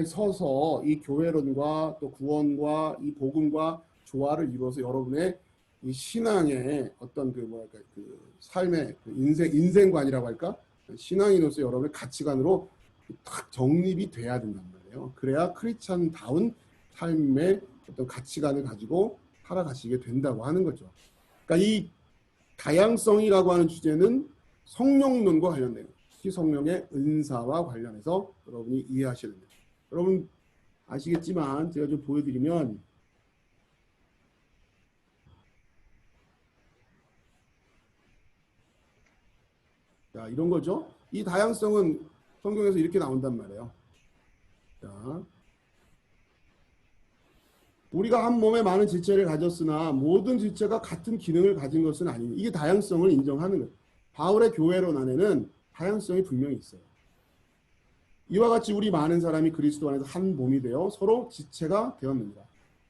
서서 이 교회론과 또 구원과 이 복음과 조화를 이루어서 여러분의 이 신앙의 어떤 그 삶의 인생관이라고 할까 신앙인으로서 여러분의 가치관으로 딱 정립이 돼야 된단 말이에요. 그래야 크리스찬다운 삶의 어떤 가치관을 가지고 살아가시게 된다고 하는 거죠. 그러니까 이 다양성이라고 하는 주제는 성령론과 관련돼요. 특히 성령의 은사와 관련해서 여러분이 이해하셔야 됩니다. 여러분 아시겠지만 제가 좀 보여드리면 자, 이런 거죠. 이 다양성은 성경에서 이렇게 나온단 말이에요. 자, 우리가 한 몸에 많은 지체를 가졌으나 모든 지체가 같은 기능을 가진 것은 아니니 이게 다양성을 인정하는 거예요. 바울의 교회론 안에는 다양성이 분명히 있어요. 이와 같이 우리 많은 사람이 그리스도 안에서 한 몸이 되어 서로 지체가 되었느니라.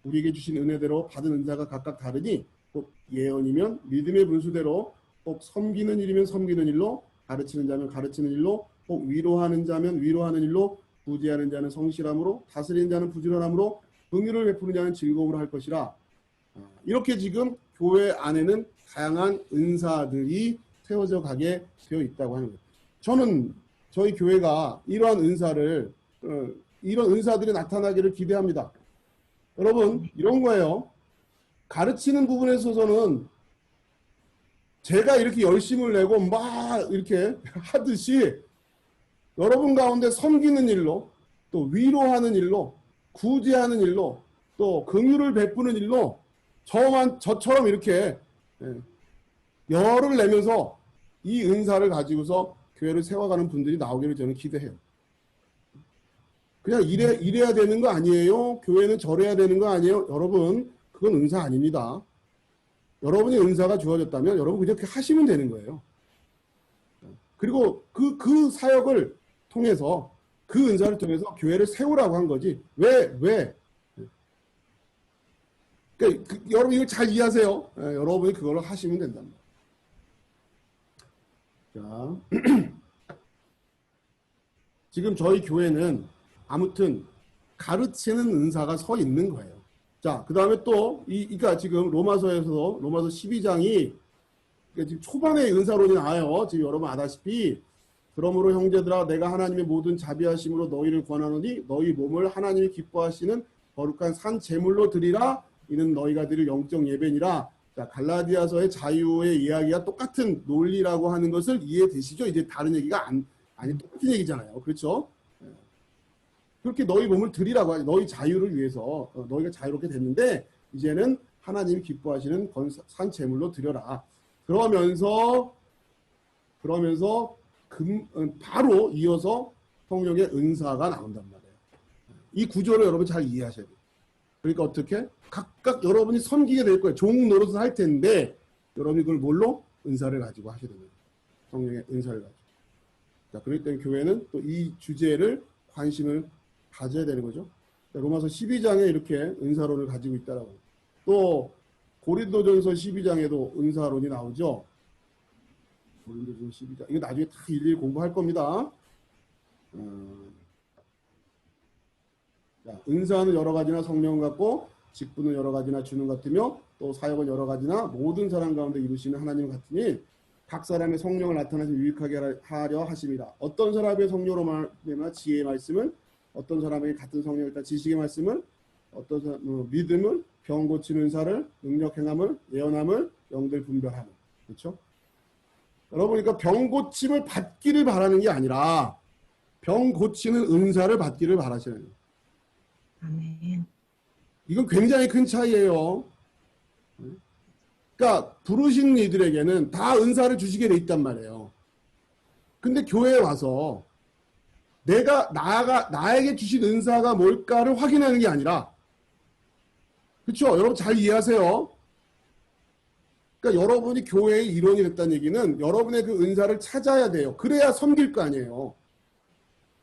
우리에게 주신 은혜대로 받은 은사가 각각 다르니 꼭 예언이면 믿음의 분수대로, 꼭 섬기는 일이면 섬기는 일로, 가르치는 자면 가르치는 일로, 꼭 위로하는 자면 위로하는 일로, 구제하는 자는 성실함으로, 다스리는 자는 부지런함으로, 긍휼을 베푸는 자는 즐거움으로 할 것이라. 이렇게 지금 교회 안에는 다양한 은사들이 세워져 가게 되어 있다고 하는 거예요. 저는 저희 교회가 이러한 은사를 이런 은사들이 나타나기를 기대합니다. 여러분, 이런 거예요. 가르치는 부분에 있어서는 제가 이렇게 열심을 내고 막 이렇게 하듯이 여러분 가운데 섬기는 일로, 또 위로하는 일로, 구제하는 일로, 또 긍휼을 베푸는 일로 저처럼 이렇게 열을 내면서 이 은사를 가지고서 교회를 세워가는 분들이 나오기를 저는 기대해요. 그냥 이래야 되는 거 아니에요? 교회는 저래야 되는 거 아니에요? 여러분, 그건 은사 아닙니다. 여러분이 은사가 주어졌다면 여러분 그냥 그렇게 하시면 되는 거예요. 그리고 그 사역을 통해서, 그 은사를 통해서 교회를 세우라고 한 거지. 왜? 그러니까 여러분 이걸 잘 이해하세요. 여러분이 그걸 하시면 된답니다. 자, 지금 저희 교회는 아무튼 가르치는 은사가 서 있는 거예요. 자, 그 다음에 또 그러니까 지금 로마서 12장이 그러니까 지금 초반에 은사론이 나와요. 지금 여러분 아다시피 그러므로 형제들아 내가 하나님의 모든 자비하심으로 너희를 권하노니 너희 몸을 하나님이 기뻐하시는 거룩한 산 제물로 드리라. 이는 너희가 드릴 영적 예배니라. 자, 갈라디아서의 자유의 이야기가 똑같은 논리라고 하는 것을 이해되시죠? 이제 다른 얘기가 아니 똑같은 얘기잖아요. 그렇죠? 그렇게 너희 몸을 드리라고 하죠. 너희 자유를 위해서 너희가 자유롭게 됐는데 이제는 하나님이 기뻐하시는 산 제물로 드려라. 그러면서 바로 이어서 성령의 은사가 나온단 말이에요. 이 구조를 여러분 잘 이해하셔야 돼요. 그러니까 어떻게? 각각 여러분이 섬기게 될 거예요. 종 노릇을 할 텐데 여러분이 그걸 뭘로? 은사를 가지고 하셔야 됩니다. 성령의 은사를 가지고. 자, 그렇기 때문에 교회는 또 이 주제를 관심을 가져야 되는 거죠. 자, 로마서 12장에 이렇게 은사론을 가지고 있다라고. 또 고린도전서 12장에도 은사론이 나오죠. 고린도전서 12장. 이거 나중에 다 일일이 공부할 겁니다. 자, 은사는 여러 가지나 성령 같고 직분은 여러 가지나 주는 같으며 또 사역은 여러 가지나 모든 사람 가운데 이루시는 하나님 같으니 각 사람의 성령을 나타내서 유익하게 하려 하심이라. 어떤 사람의 성령으로 말하면 지혜의 말씀을, 어떤 사람에게 같은 성령을 따라 지식의 말씀을, 어떤 사람 믿음을, 병 고치는 은사를, 능력 행함을, 예언함을, 영들 분별함을. 그렇죠? 여러분, 그러니까 병 고침을 받기를 바라는 게 아니라 병 고치는 은사를 받기를 바라시는 거예요. 아멘. 이건 굉장히 큰 차이예요. 그러니까 부르신 이들에게는 다 은사를 주시게 돼 있단 말이에요. 근데 교회에 와서 나에게 주신 은사가 뭘까를 확인하는 게 아니라, 그렇죠? 여러분 잘 이해하세요. 그러니까 여러분이 교회의 일원이 됐다는 얘기는 여러분의 그 은사를 찾아야 돼요. 그래야 섬길 거 아니에요.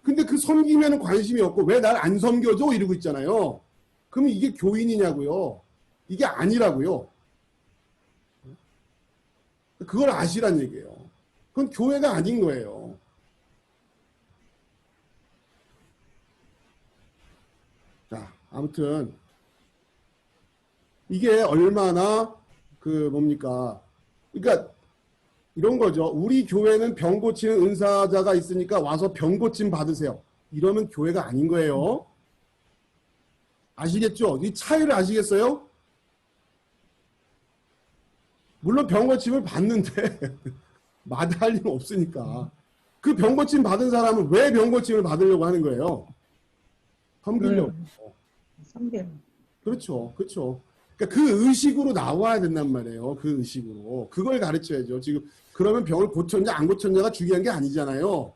근데 그 섬기면 관심이 없고 왜 날 안 섬겨줘? 이러고 있잖아요. 그럼 이게 교인이냐고요? 이게 아니라고요. 그걸 아시란 얘기예요. 그건 교회가 아닌 거예요. 자, 아무튼 이게 얼마나 그러니까 이런 거죠. 우리 교회는 병 고치는 은사자가 있으니까 와서 병 고침 받으세요. 이러면 교회가 아닌 거예요. 아시겠죠? 이 차이를 아시겠어요? 물론 병 고침을 받는데 마다할 일은 없으니까. 그 병 고침 받은 사람은 왜 병 고침을 받으려고 하는 거예요? 섬기려고. 섬겨. 그렇죠. 그렇죠. 그러니까 그 의식으로 나와야 된단 말이에요. 그 의식으로. 그걸 가르쳐야죠. 지금 그러면 병을 고쳤냐 안 고쳤냐가 중요한 게 아니잖아요.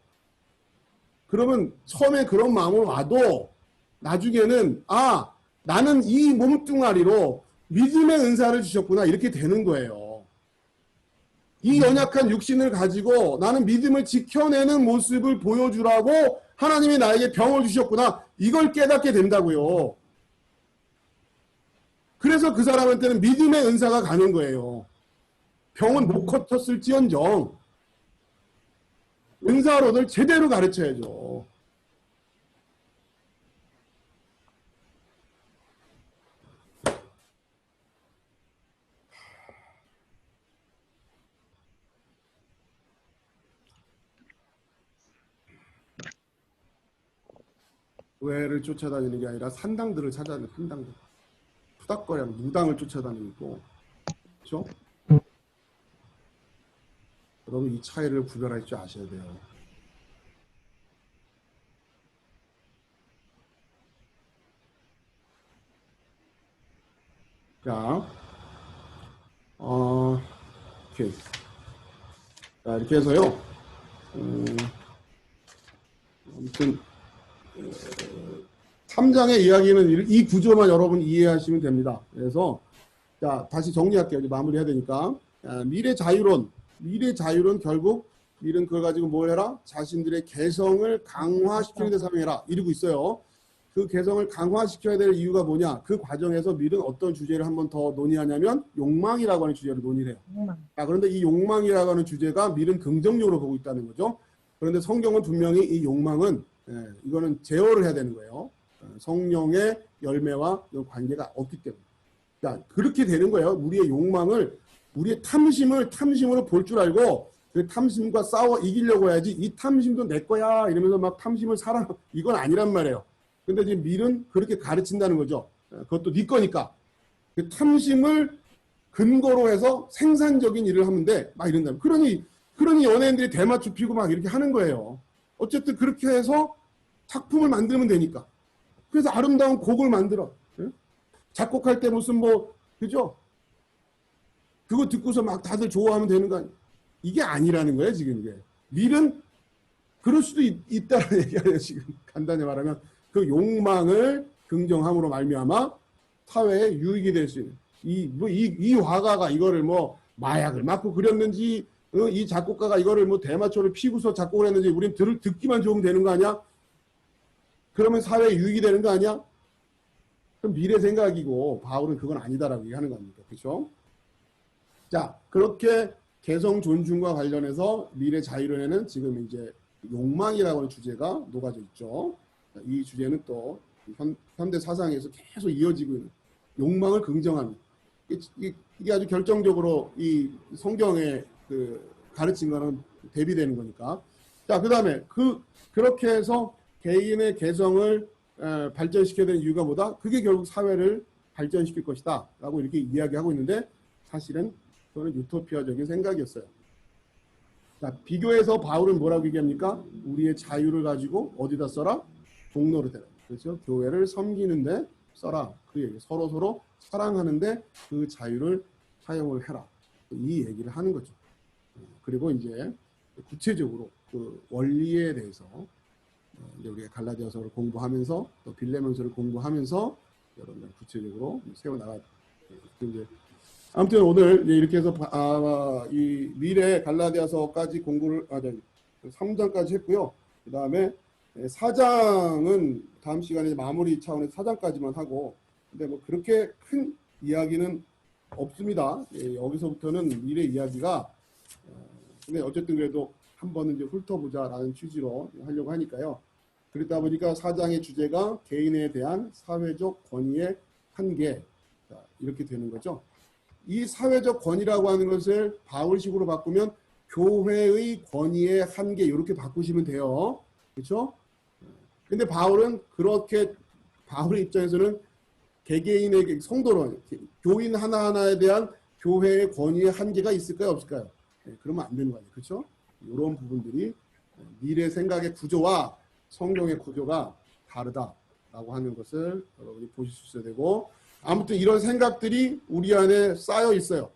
그러면 처음에 그런 마음으로 와도 나중에는 아, 나는 이 몸뚱아리로 믿음의 은사를 주셨구나 이렇게 되는 거예요. 이 연약한 육신을 가지고 나는 믿음을 지켜내는 모습을 보여주라고 하나님이 나에게 병을 주셨구나 이걸 깨닫게 된다고요. 그래서 그 사람한테는 믿음의 은사가 가는 거예요. 병은 못 고쳤을지언정 은사로를 제대로 가르쳐야죠. 교회를 쫓아다니는 게 아니라 산당들을 찾아다니는 산당들. 푸닥거리하고 무당을 쫓아다니고 그렇죠? 여러분 이 차이를 구별할 줄 아셔야 돼요. 자, 오케이. 자, 이렇게 해서요. 아무튼 3장의 이야기는 이 구조만 여러분 이해하시면 됩니다. 그래서 자, 다시 정리할게요. 이제 마무리해야 되니까. 미래 자유론 결국 밀은 그걸 가지고 뭘 해라? 자신들의 개성을 강화시키는 데 사용해라. 이러고 있어요. 그 개성을 강화시켜야 될 이유가 뭐냐? 그 과정에서 밀은 어떤 주제를 한번 더 논의하냐면 욕망이라고 하는 주제를 논의를 해요. 자, 그런데 이 욕망이라고 하는 주제가 밀은 긍정적으로 보고 있다는 거죠. 그런데 성경은 분명히 이 욕망은 이거는 제어를 해야 되는 거예요. 성령의 열매와 관계가 없기 때문에. 자, 그렇게 되는 거예요. 우리의 욕망을, 우리의 탐심으로 볼 줄 알고 그 탐심과 싸워 이기려고 해야지 이 탐심도 내 거야 이러면서 막 탐심을 이건 아니란 말이에요. 근데 지금 밀은 그렇게 가르친다는 거죠. 그것도 네 거니까. 그 탐심을 근거로 해서 생산적인 일을 하면 돼. 막 이런다. 그러니 연예인들이 대마초 피고 막 이렇게 하는 거예요. 어쨌든 그렇게 해서 작품을 만들면 되니까. 그래서 아름다운 곡을 만들어. 작곡할 때 무슨 그죠? 그거 듣고서 막 다들 좋아하면 되는 거 아니에요? 이게 아니라는 거예요, 지금 이게. 밀은 그럴 수도 있다는 얘기 아니에요, 지금. 간단히 말하면. 그 욕망을 긍정함으로 말미암아 사회에 유익이 될 수 있는. 이 화가가 이거를 마약을 맞고 그렸는지, 이 작곡가가 이거를 대마초를 피고서 작곡을 했는지, 우린 듣기만 좋으면 되는 거 아니야? 그러면 사회에 유익이 되는 거 아니야? 그럼 미래 생각이고, 바울은 그건 아니다라고 얘기하는 겁니다. 그렇죠? 자, 그렇게 개성 존중과 관련해서 미래 자유론에는 지금 이제 욕망이라고 하는 주제가 녹아져 있죠. 이 주제는 또 현대 사상에서 계속 이어지고 있는 욕망을 긍정하는 이게 아주 결정적으로 이 성경에 가르친 거는 대비되는 거니까. 자, 그다음에 그렇게 해서 개인의 개성을 발전시켜야 되는 이유가 뭐다? 그게 결국 사회를 발전시킬 것이다 라고 이렇게 이야기하고 있는데 사실은 그거는 유토피아적인 생각이었어요. 자, 비교해서 바울은 뭐라고 얘기합니까? 우리의 자유를 가지고 어디다 써라? 종로로 대라. 그렇죠? 교회를 섬기는데 써라. 그 얘기. 서로 사랑하는데 그 자유를 사용을 해라. 이 얘기를 하는 거죠. 그리고 이제 구체적으로 그 원리에 대해서 이제 우리가 갈라디아서를 공부하면서 또 빌레몬서를 공부하면서 여러분들 구체적으로 세워나가. 이제 아무튼 오늘 이렇게 해서 이 미래 갈라디아서까지 공부를 3장까지 했고요. 그 다음에 4장은 다음 시간에 마무리 차원에서 4장까지만 하고, 근데 그렇게 큰 이야기는 없습니다. 여기서부터는 미래 이야기가 근데 어쨌든 그래도 한 번은 이제 훑어보자라는 취지로 하려고 하니까요. 그러다 보니까 4장의 주제가 개인에 대한 사회적 권위의 한계, 이렇게 되는 거죠. 이 사회적 권위라고 하는 것을 바울식으로 바꾸면 교회의 권위의 한계 이렇게 바꾸시면 돼요. 그렇죠? 근데 바울의 입장에서는 개개인의 성도론, 교인 하나하나에 대한 교회의 권위의 한계가 있을까요? 없을까요? 그러면 안 되는 거 아니에요. 그렇죠? 이런 부분들이 미래 생각의 구조와 성경의 구조가 다르다라고 하는 것을 여러분이 보실 수 있어야 되고, 아무튼 이런 생각들이 우리 안에 쌓여 있어요.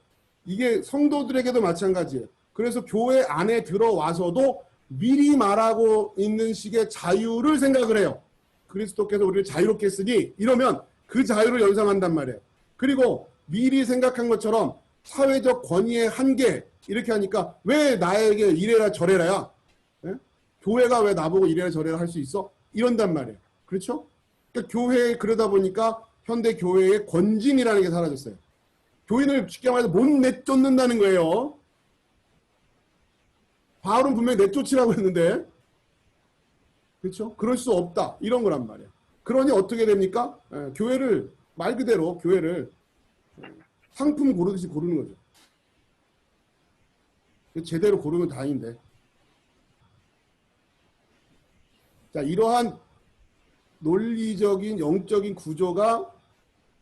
이게 성도들에게도 마찬가지예요. 그래서 교회 안에 들어와서도 미리 말하고 있는 식의 자유를 생각을 해요. 그리스도께서 우리를 자유롭게 했으니 이러면 그 자유를 연상한단 말이에요. 그리고 미리 생각한 것처럼 사회적 권위의 한계 이렇게 하니까 왜 나에게 이래라 저래라야? 예? 교회가 왜 나보고 이래라 저래라 할 수 있어? 이런단 말이에요. 그렇죠? 그러니까 교회에 그러다 보니까 현대 교회의 권징이라는 게 사라졌어요. 교인을 쉽게 말해서 못 내쫓는다는 거예요. 바울은 분명히 내쫓으라고 했는데, 그렇죠? 그럴 수 없다. 이런 거란 말이에요. 그러니 어떻게 됩니까? 교회를 말 그대로 교회를 상품 고르듯이 고르는 거죠. 제대로 고르면 다행인데. 자, 이러한 논리적인 영적인 구조가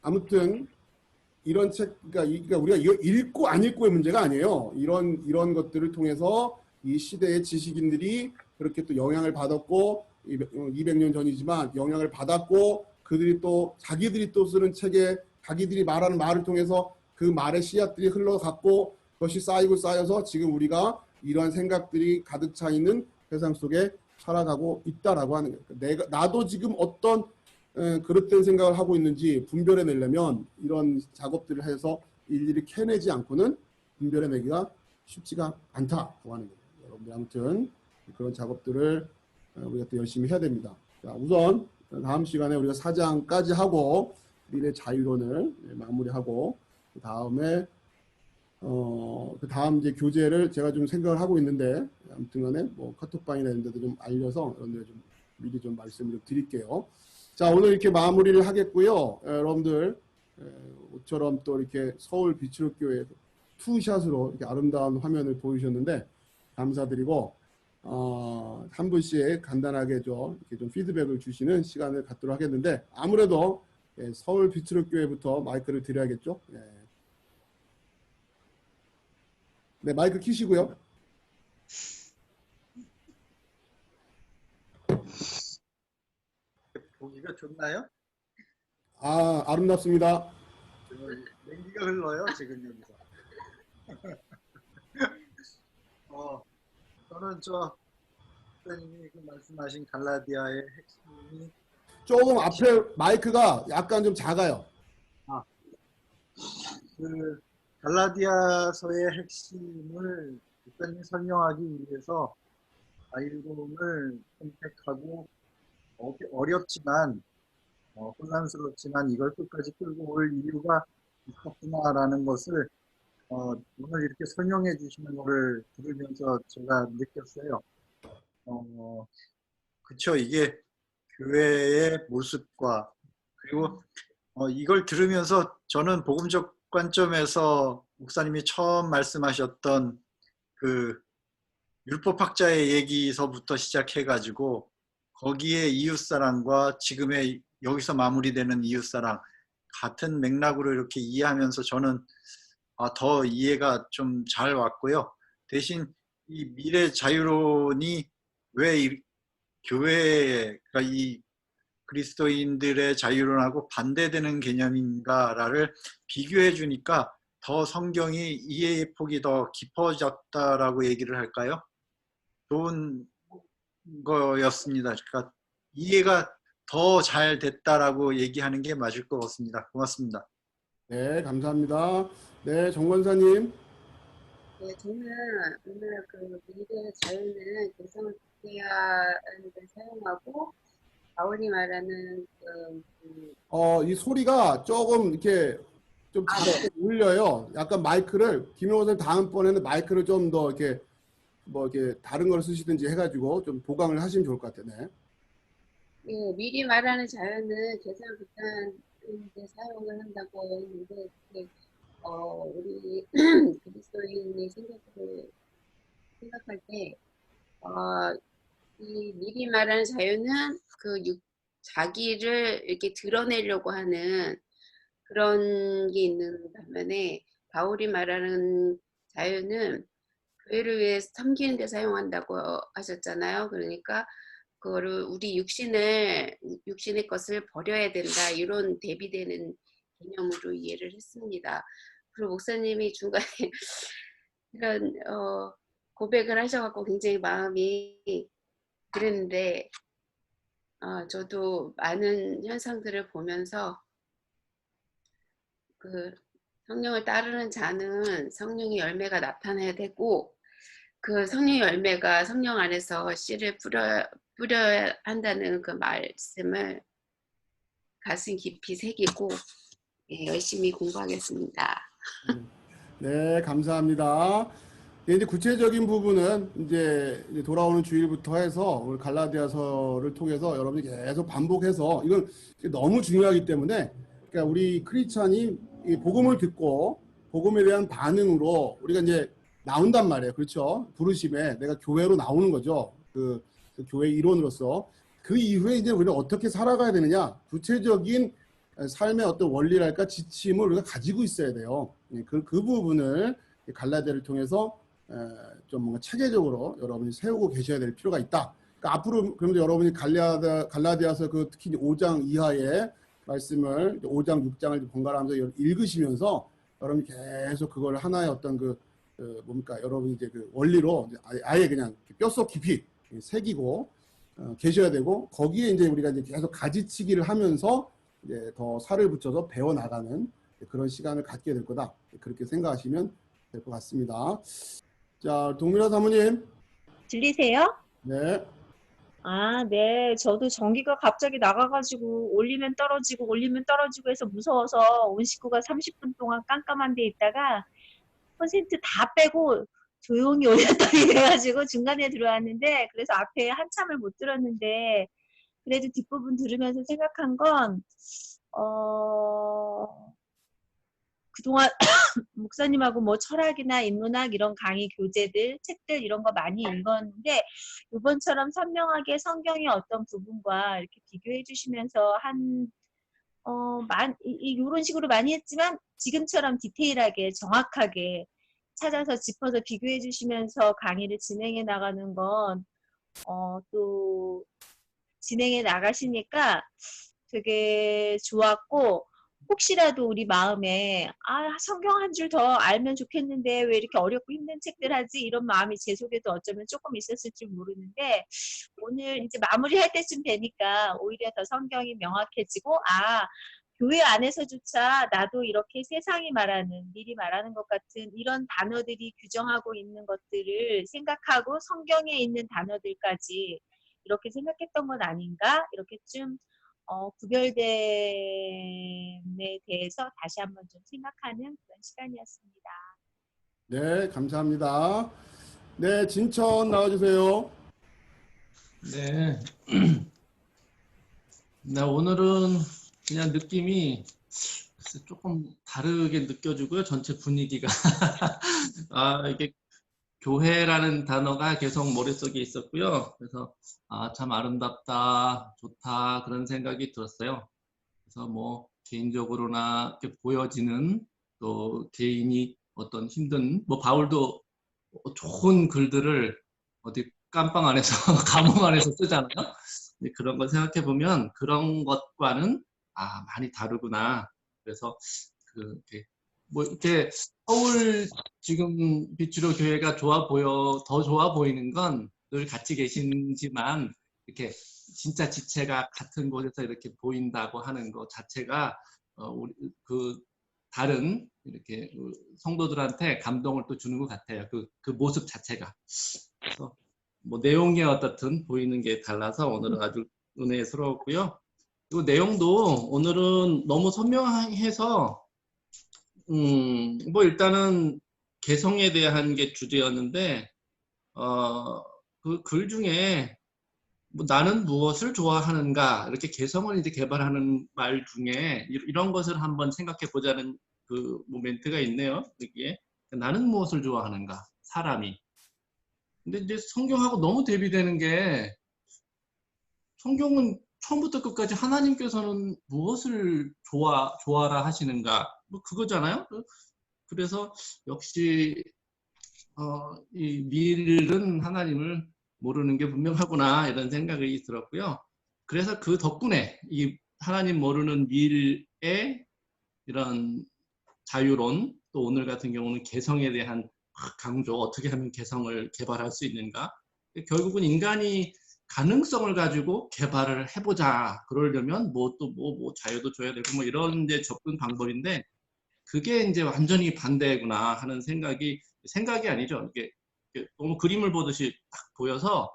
아무튼 이런 책, 그러니까 우리가 이거 읽고 안 읽고의 문제가 아니에요. 이런 것들을 통해서 이 시대의 지식인들이 그렇게 또 영향을 받았고 200년 전이지만 영향을 받았고 그들이 또 자기들이 또 쓰는 책에 자기들이 말하는 말을 통해서 그 말의 씨앗들이 흘러갔고 그것이 쌓이고 쌓여서 지금 우리가 이러한 생각들이 가득 차 있는 세상 속에 살아가고 있다라고 하는 거예요. 나도 지금 어떤 그릇된 생각을 하고 있는지 분별해내려면 이런 작업들을 해서 일일이 캐내지 않고는 분별해내기가 쉽지가 않다고 하는 거예요. 여러분들 아무튼 그런 작업들을 우리가 또 열심히 해야 됩니다. 자, 우선 다음 시간에 우리가 4장까지 하고 미래 자유론을 마무리하고 그 다음에 그 다음 이제 교재를 제가 좀 생각을 하고 있는데 아무튼간에 뭐 카톡방이나 이런 데도 좀 알려서 여러분들 좀 미리 좀 말씀을 좀 드릴게요. 자, 오늘 이렇게 마무리를 하겠고요. 여러분들 모처럼 또 이렇게 서울 비추교회 투샷으로 이렇게 아름다운 화면을 보여주셨는데 감사드리고 한 분씩 간단하게 이렇게 좀 피드백을 주시는 시간을 갖도록 하겠는데 아무래도 서울 비추교회부터 마이크를 드려야겠죠. 네, 마이크 키시고요. 보기가 좋나요? 아름답습니다. 냉기가 흘러요 지금 여기서. 저는 목사님이 말씀하신 갈라디아의 핵심이 조금 앞에 마이크가 약간 좀 작아요. 그 갈라디아서의 핵심을 목사님이 설명하기 위해서 자유론을 선택하고 어렵지만 혼란스럽지만 이걸 끝까지 끌고 올 이유가 있었구나라는 것을 오늘 이렇게 설명해 주시는 것을 들으면서 제가 느꼈어요. 그쵸. 이게 교회의 모습과 그리고 이걸 들으면서 저는 복음적 관점에서 목사님이 처음 말씀하셨던 그 율법학자의 얘기서부터 시작해가지고 거기에 이웃사랑과 지금의 여기서 마무리되는 이웃사랑 같은 맥락으로 이렇게 이해하면서 저는 더 이해가 좀 잘 왔고요. 대신 이 미래 자유론이 왜 교회가 이 그리스도인들의 자유론하고 반대되는 개념인가를 비교해 주니까 더 성경이 이해의 폭이 더 깊어졌다라고 얘기를 할까요? 좋은 거였습니다. 그러니까 이해가 더 잘 됐다라고 얘기하는 게 맞을 것 같습니다. 고맙습니다. 네, 감사합니다. 네, 정 권사님. 네, 저는 오늘 그 미래 자유는 개성을 하는 데 사용하고 바울이 말하는 이 소리가 조금 이렇게 좀 작게 울려요. 약간 마이크를 김용호 선생님 다음번에는 마이크를 좀 더 이렇게 뭐 이렇게 다른 걸 쓰시든지 해가지고 좀 보강을 하시면 좋을 것 같아요. 네, 미리 말하는 자유는 개성을 하는 데 사용을 한다고 했는데 우리 그리스도인이 생각할 때 이 미리 말하는 자유는 자기를 이렇게 드러내려고 하는 그런 게 있는 반면에 바울이 말하는 자유는 교회를 위해 섬기는 데 사용한다고 하셨잖아요. 그러니까 그거를 우리 육신의 것을 버려야 된다 이런 대비되는 개념으로 이해를 했습니다. 그리고 목사님이 중간에 이런 고백을 하셔갖고 굉장히 마음이 그랬는데 저도 많은 현상들을 보면서 그 성령을 따르는 자는 성령의 열매가 나타나야 되고 그 성령의 열매가 성령 안에서 씨를 뿌려야 한다는 그 말씀을 가슴 깊이 새기고 열심히 공부하겠습니다. 네, 감사합니다. 이제 구체적인 부분은 이제 돌아오는 주일부터 해서 오늘 갈라디아서를 통해서 여러분이 계속 반복해서 이건 너무 중요하기 때문에 그러니까 우리 크리스찬이 이 복음을 듣고 복음에 대한 반응으로 우리가 이제 나온단 말이에요. 그렇죠? 부르심에 내가 교회로 나오는 거죠. 그 교회 일원으로서 그 이후에 이제 우리가 어떻게 살아가야 되느냐 구체적인 삶의 어떤 원리랄까 지침을 우리가 가지고 있어야 돼요. 그 부분을 갈라디아를 통해서 좀 뭔가 체계적으로 여러분이 세우고 계셔야 될 필요가 있다. 그러니까 앞으로 그러면 여러분이 갈라디아서 그 특히 5장 이하의 말씀을 5장 6장을 번갈아가면서 읽으시면서 여러분이 계속 그걸 하나의 어떤 뭡니까 여러분이 이제 그 원리로 아예 그냥 뼛속 깊이 새기고 계셔야 되고 거기에 이제 우리가 이제 계속 가지치기를 하면서 이제 더 살을 붙여서 배워 나가는 그런 시간을 갖게 될 거다. 그렇게 생각하시면 될 것 같습니다. 자, 동민아 사모님. 들리세요? 네. 아, 네. 저도 전기가 갑자기 나가가지고 올리면 떨어지고 해서 무서워서 온 식구가 30분 동안 깜깜한 데 있다가 콘센트 다 빼고 조용히 올렸더니 돼가지고 중간에 들어왔는데 그래서 앞에 한참을 못 들었는데 그래도 뒷부분 들으면서 생각한 건 그동안 목사님하고 뭐 철학이나 인문학 이런 강의 교재들, 책들 이런 거 많이 읽었는데 이번처럼 선명하게 성경의 어떤 부분과 이렇게 비교해 주시면서 이런 식으로 많이 했지만 지금처럼 디테일하게 정확하게 찾아서 짚어서 비교해 주시면서 강의를 진행해 나가는 건 또 진행해 나가시니까 되게 좋았고 혹시라도 우리 마음에 성경 한 줄 더 알면 좋겠는데 왜 이렇게 어렵고 힘든 책들 하지 이런 마음이 제 속에도 어쩌면 조금 있었을 줄 모르는데 오늘 이제 마무리할 때쯤 되니까 오히려 더 성경이 명확해지고 교회 안에서조차 나도 이렇게 세상이 말하는 미리 말하는 것 같은 이런 단어들이 규정하고 있는 것들을 생각하고 성경에 있는 단어들까지 이렇게 생각했던 건 아닌가 이렇게 좀 구별됨에 대해서 다시 한번 좀 생각하는 그런 시간이었습니다. 네, 감사합니다. 네, 진천 나와주세요. 네. 네, 오늘은 그냥 느낌이 조금 다르게 느껴지고요. 전체 분위기가. 이게 교회라는 단어가 계속 머릿속에 있었고요. 그래서 참 아름답다, 좋다 그런 생각이 들었어요. 그래서 뭐 개인적으로나 이렇게 보여지는 또 개인이 어떤 힘든 바울도 좋은 글들을 어디 깜빵 안에서 감옥 안에서 쓰잖아요. 그런 걸 생각해 보면 그런 것과는 많이 다르구나. 그래서 이렇게 서울 지금 비추로 교회가 더 좋아 보이는 건 늘 같이 계시지만 이렇게 진짜 지체가 같은 곳에서 이렇게 보인다고 하는 것 자체가 우리 다른 이렇게 성도들한테 감동을 또 주는 것 같아요. 그 모습 자체가. 그래서 뭐 내용이 어떻든 보이는 게 달라서 오늘은 아주 은혜스러웠고요. 그리고 내용도 오늘은 너무 선명해서 일단은 개성에 대한 게 주제였는데 그 글 중에 나는 무엇을 좋아하는가 이렇게 개성을 이제 개발하는 말 중에 이런 것을 한번 생각해 보자는 그 모멘트가 있네요. 여기에 나는 무엇을 좋아하는가 사람이. 근데 이제 성경하고 너무 대비되는 게 성경은 처음부터 끝까지 하나님께서는 무엇을 좋아라 하시는가 그거잖아요. 그래서 역시 이 밀은 하나님을 모르는 게 분명하구나 이런 생각이 들었고요. 그래서 그 덕분에 이 하나님 모르는 밀에 이런 자유론, 또 오늘 같은 경우는 개성에 대한 강조, 어떻게 하면 개성을 개발할 수 있는가. 결국은 인간이 가능성을 가지고 개발을 해보자. 그러려면 뭐 자유도 줘야 되고 뭐 이런 이제 접근 방법인데, 그게 이제 완전히 반대구나 하는 생각이 아니죠. 이게 너무 그림을 보듯이 딱 보여서,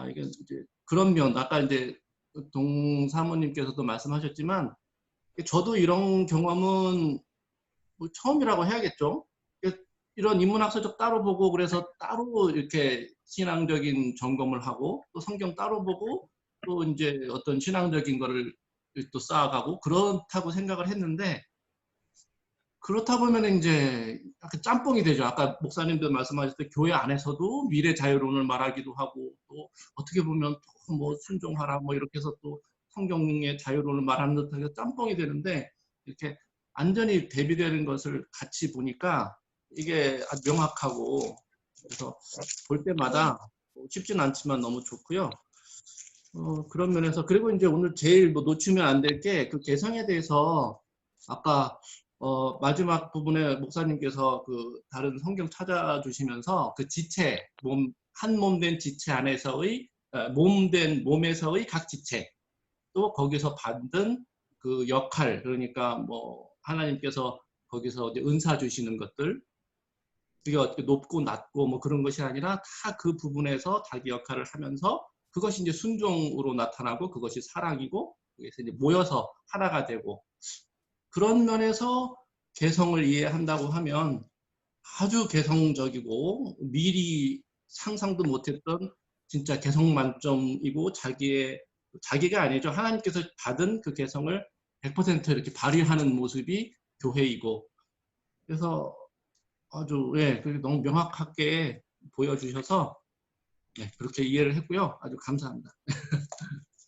이게 이제 그런 면, 아까 이제 동사모님께서도 말씀하셨지만, 저도 이런 경험은 뭐 처음이라고 해야겠죠. 이런 인문학서적 따로 보고, 그래서 따로 이렇게 신앙적인 점검을 하고, 또 성경 따로 보고, 또 이제 어떤 신앙적인 거를 또 쌓아가고, 그렇다고 생각을 했는데, 그렇다 보면 이제 약간 짬뽕이 되죠. 아까 목사님도 말씀하셨을 때 교회 안에서도 미래 자유론을 말하기도 하고, 또 어떻게 보면 또 뭐 순종하라 뭐 이렇게 해서 또 성경의 자유론을 말하는 듯하게 짬뽕이 되는데, 이렇게 완전히 대비되는 것을 같이 보니까 이게 아주 명확하고, 그래서 볼 때마다 쉽진 않지만 너무 좋고요. 그런 면에서, 그리고 이제 오늘 제일 뭐 놓치면 안 될 게 그 개성에 대해서, 아까 마지막 부분에 목사님께서 그 다른 성경 찾아주시면서 그 지체, 한 몸 된 지체 안에서의 몸에서의 각 지체, 또 거기서 받은 그 역할, 그러니까 뭐 하나님께서 거기서 이제 은사 주시는 것들, 그게 어떻게 높고 낮고 뭐 그런 것이 아니라 다 그 부분에서 자기 역할을 하면서, 그것이 이제 순종으로 나타나고, 그것이 사랑이고, 그래서 이제 모여서 하나가 되고, 그런 면에서 개성을 이해한다고 하면 아주 개성적이고 미리 상상도 못했던 진짜 개성 만점이고, 자기가 아니죠. 하나님께서 받은 그 개성을 100% 이렇게 발휘하는 모습이 교회이고, 그래서 아주 그게 너무 명확하게 보여주셔서 그렇게 이해를 했고요. 아주 감사합니다.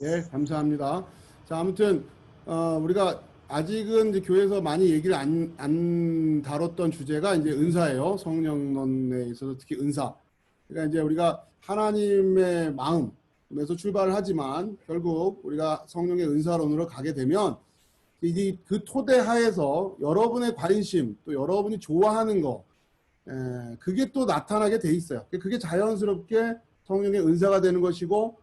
네, 감사합니다. 자, 아무튼 우리가 아직은 이제 교회에서 많이 얘기를 안 다뤘던 주제가 이제 은사예요. 성령론에 있어서 특히 은사. 그러니까 이제 우리가 하나님의 마음에서 출발을 하지만 결국 우리가 성령의 은사론으로 가게 되면, 이 그 토대 하에서 여러분의 관심, 또 여러분이 좋아하는 거, 그게 또 나타나게 돼 있어요. 그게 자연스럽게 성령의 은사가 되는 것이고,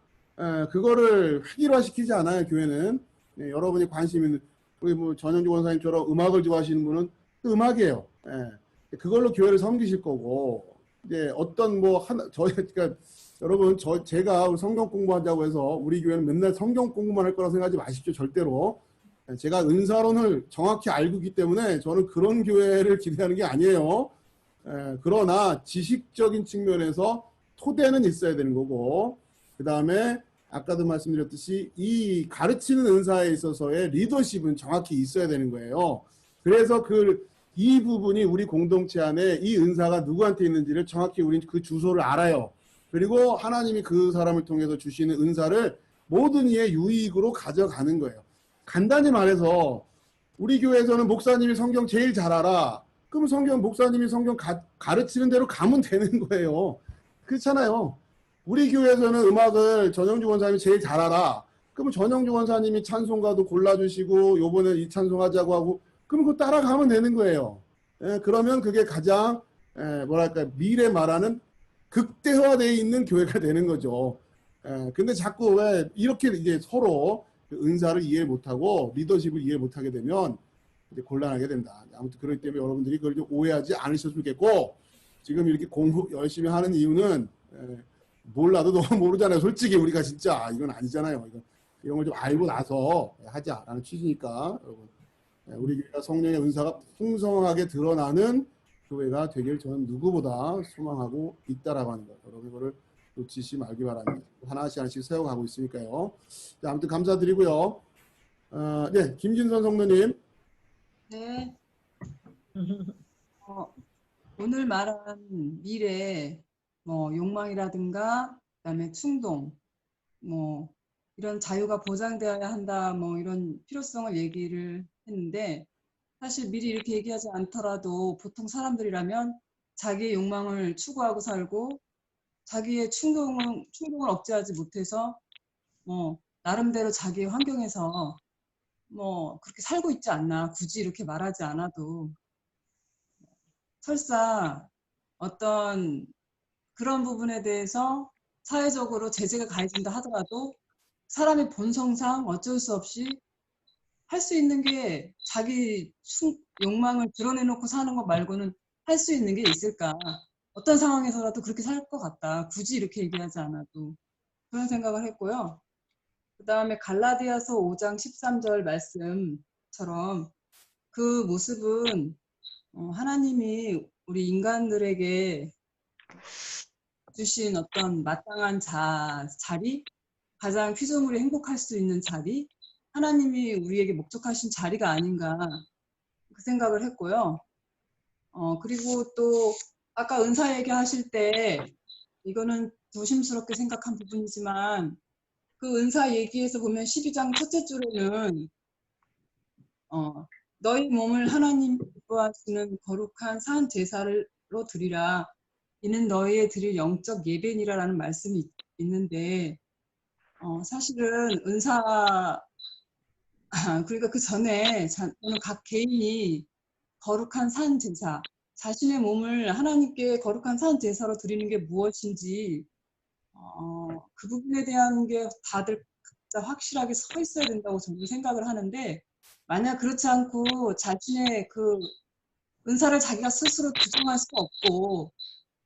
그거를 획일화시키지 않아요, 교회는. 여러분이 관심 있는, 우리 뭐 전영주 원사님처럼 음악을 좋아하시는 분은 또 음악이에요. 그걸로 교회를 섬기실 거고, 이제 어떤 그러니까 여러분, 제가 성경 공부한다고 해서 우리 교회는 맨날 성경 공부만 할 거라고 생각하지 마십시오, 절대로. 제가 은사론을 정확히 알고 있기 때문에 저는 그런 교회를 기대하는 게 아니에요. 그러나 지식적인 측면에서 토대는 있어야 되는 거고, 그 다음에 아까도 말씀드렸듯이 이 가르치는 은사에 있어서의 리더십은 정확히 있어야 되는 거예요. 그래서 이 부분이 우리 공동체 안에 이 은사가 누구한테 있는지를 정확히 우리는 그 주소를 알아요. 그리고 하나님이 그 사람을 통해서 주시는 은사를 모든 이의 유익으로 가져가는 거예요. 간단히 말해서 우리 교회에서는 목사님이 성경 제일 잘 알아. 그럼 목사님이 성경 가르치는 대로 가면 되는 거예요. 그렇잖아요. 우리 교회에서는 음악을 전영주 원사님이 제일 잘 알아. 그러면 전영주 원사님이 찬송가도 골라주시고 요번에 이 찬송하자고 하고, 그럼 그거 따라가면 되는 거예요. 그러면 그게 가장 미래 말하는 극대화되어 있는 교회가 되는 거죠. 근데 자꾸 왜 이렇게 이제 서로 은사를 이해 못하고 리더십을 이해 못하게 되면 이제 곤란하게 된다. 아무튼 그렇기 때문에 여러분들이 그걸 좀 오해하지 않으셨으면 좋겠고, 지금 이렇게 공부 열심히 하는 이유는 몰라도 너무 모르잖아요. 솔직히 우리가 진짜 이건 아니잖아요. 이런 걸 좀 알고 나서 하자라는 취지니까, 여러분, 우리 교회가 성령의 은사가 풍성하게 드러나는 교회가 되길 저는 누구보다 소망하고 있다라고 하는 거, 여러분 이거를 놓치지 말기 바랍니다. 하나씩 세워가고 있으니까요. 자, 아무튼 감사드리고요. 네, 김진선 성도님. 네. 오늘 말한 미래, 욕망이라든가, 그다음에 충동, 이런 자유가 보장되어야 한다, 이런 필요성을 얘기를 했는데, 사실 미리 이렇게 얘기하지 않더라도 보통 사람들이라면 자기의 욕망을 추구하고 살고, 자기의 충동을 억제하지 못해서, 나름대로 자기의 환경에서 뭐 그렇게 살고 있지 않나. 굳이 이렇게 말하지 않아도. 설사 어떤 그런 부분에 대해서 사회적으로 제재가 가해진다 하더라도 사람의 본성상 어쩔 수 없이 할 수 있는 게 자기 욕망을 드러내놓고 사는 것 말고는 할 수 있는 게 있을까? 어떤 상황에서라도 그렇게 살 것 같다. 굳이 이렇게 얘기하지 않아도. 그런 생각을 했고요. 그 다음에 갈라디아서 5장 13절 말씀처럼 그 모습은 하나님이 우리 인간들에게 주신 어떤 마땅한 자리, 가장 피조물이 행복할 수 있는 자리, 하나님이 우리에게 목적하신 자리가 아닌가 그 생각을 했고요. 그리고 또 아까 은사 얘기하실 때 이거는 조심스럽게 생각한 부분이지만 그 은사 얘기에서 보면 12장 첫째 줄에는 너희 몸을 하나님 기뻐하시는 거룩한 산 제사로 드리라. 이는 너희의 드릴 영적 예배니라라는 말씀이 있는데 사실은 은사 그러니까 그 전에 저는 각 개인이 거룩한 산 제사, 자신의 몸을 하나님께 거룩한 산 제사로 드리는 게 무엇인지 그 부분에 대한 게 다들 각자 확실하게 서 있어야 된다고 저는 생각을 하는데 만약 그렇지 않고 자신의 그 은사를 자기가 스스로 규정할 수 없고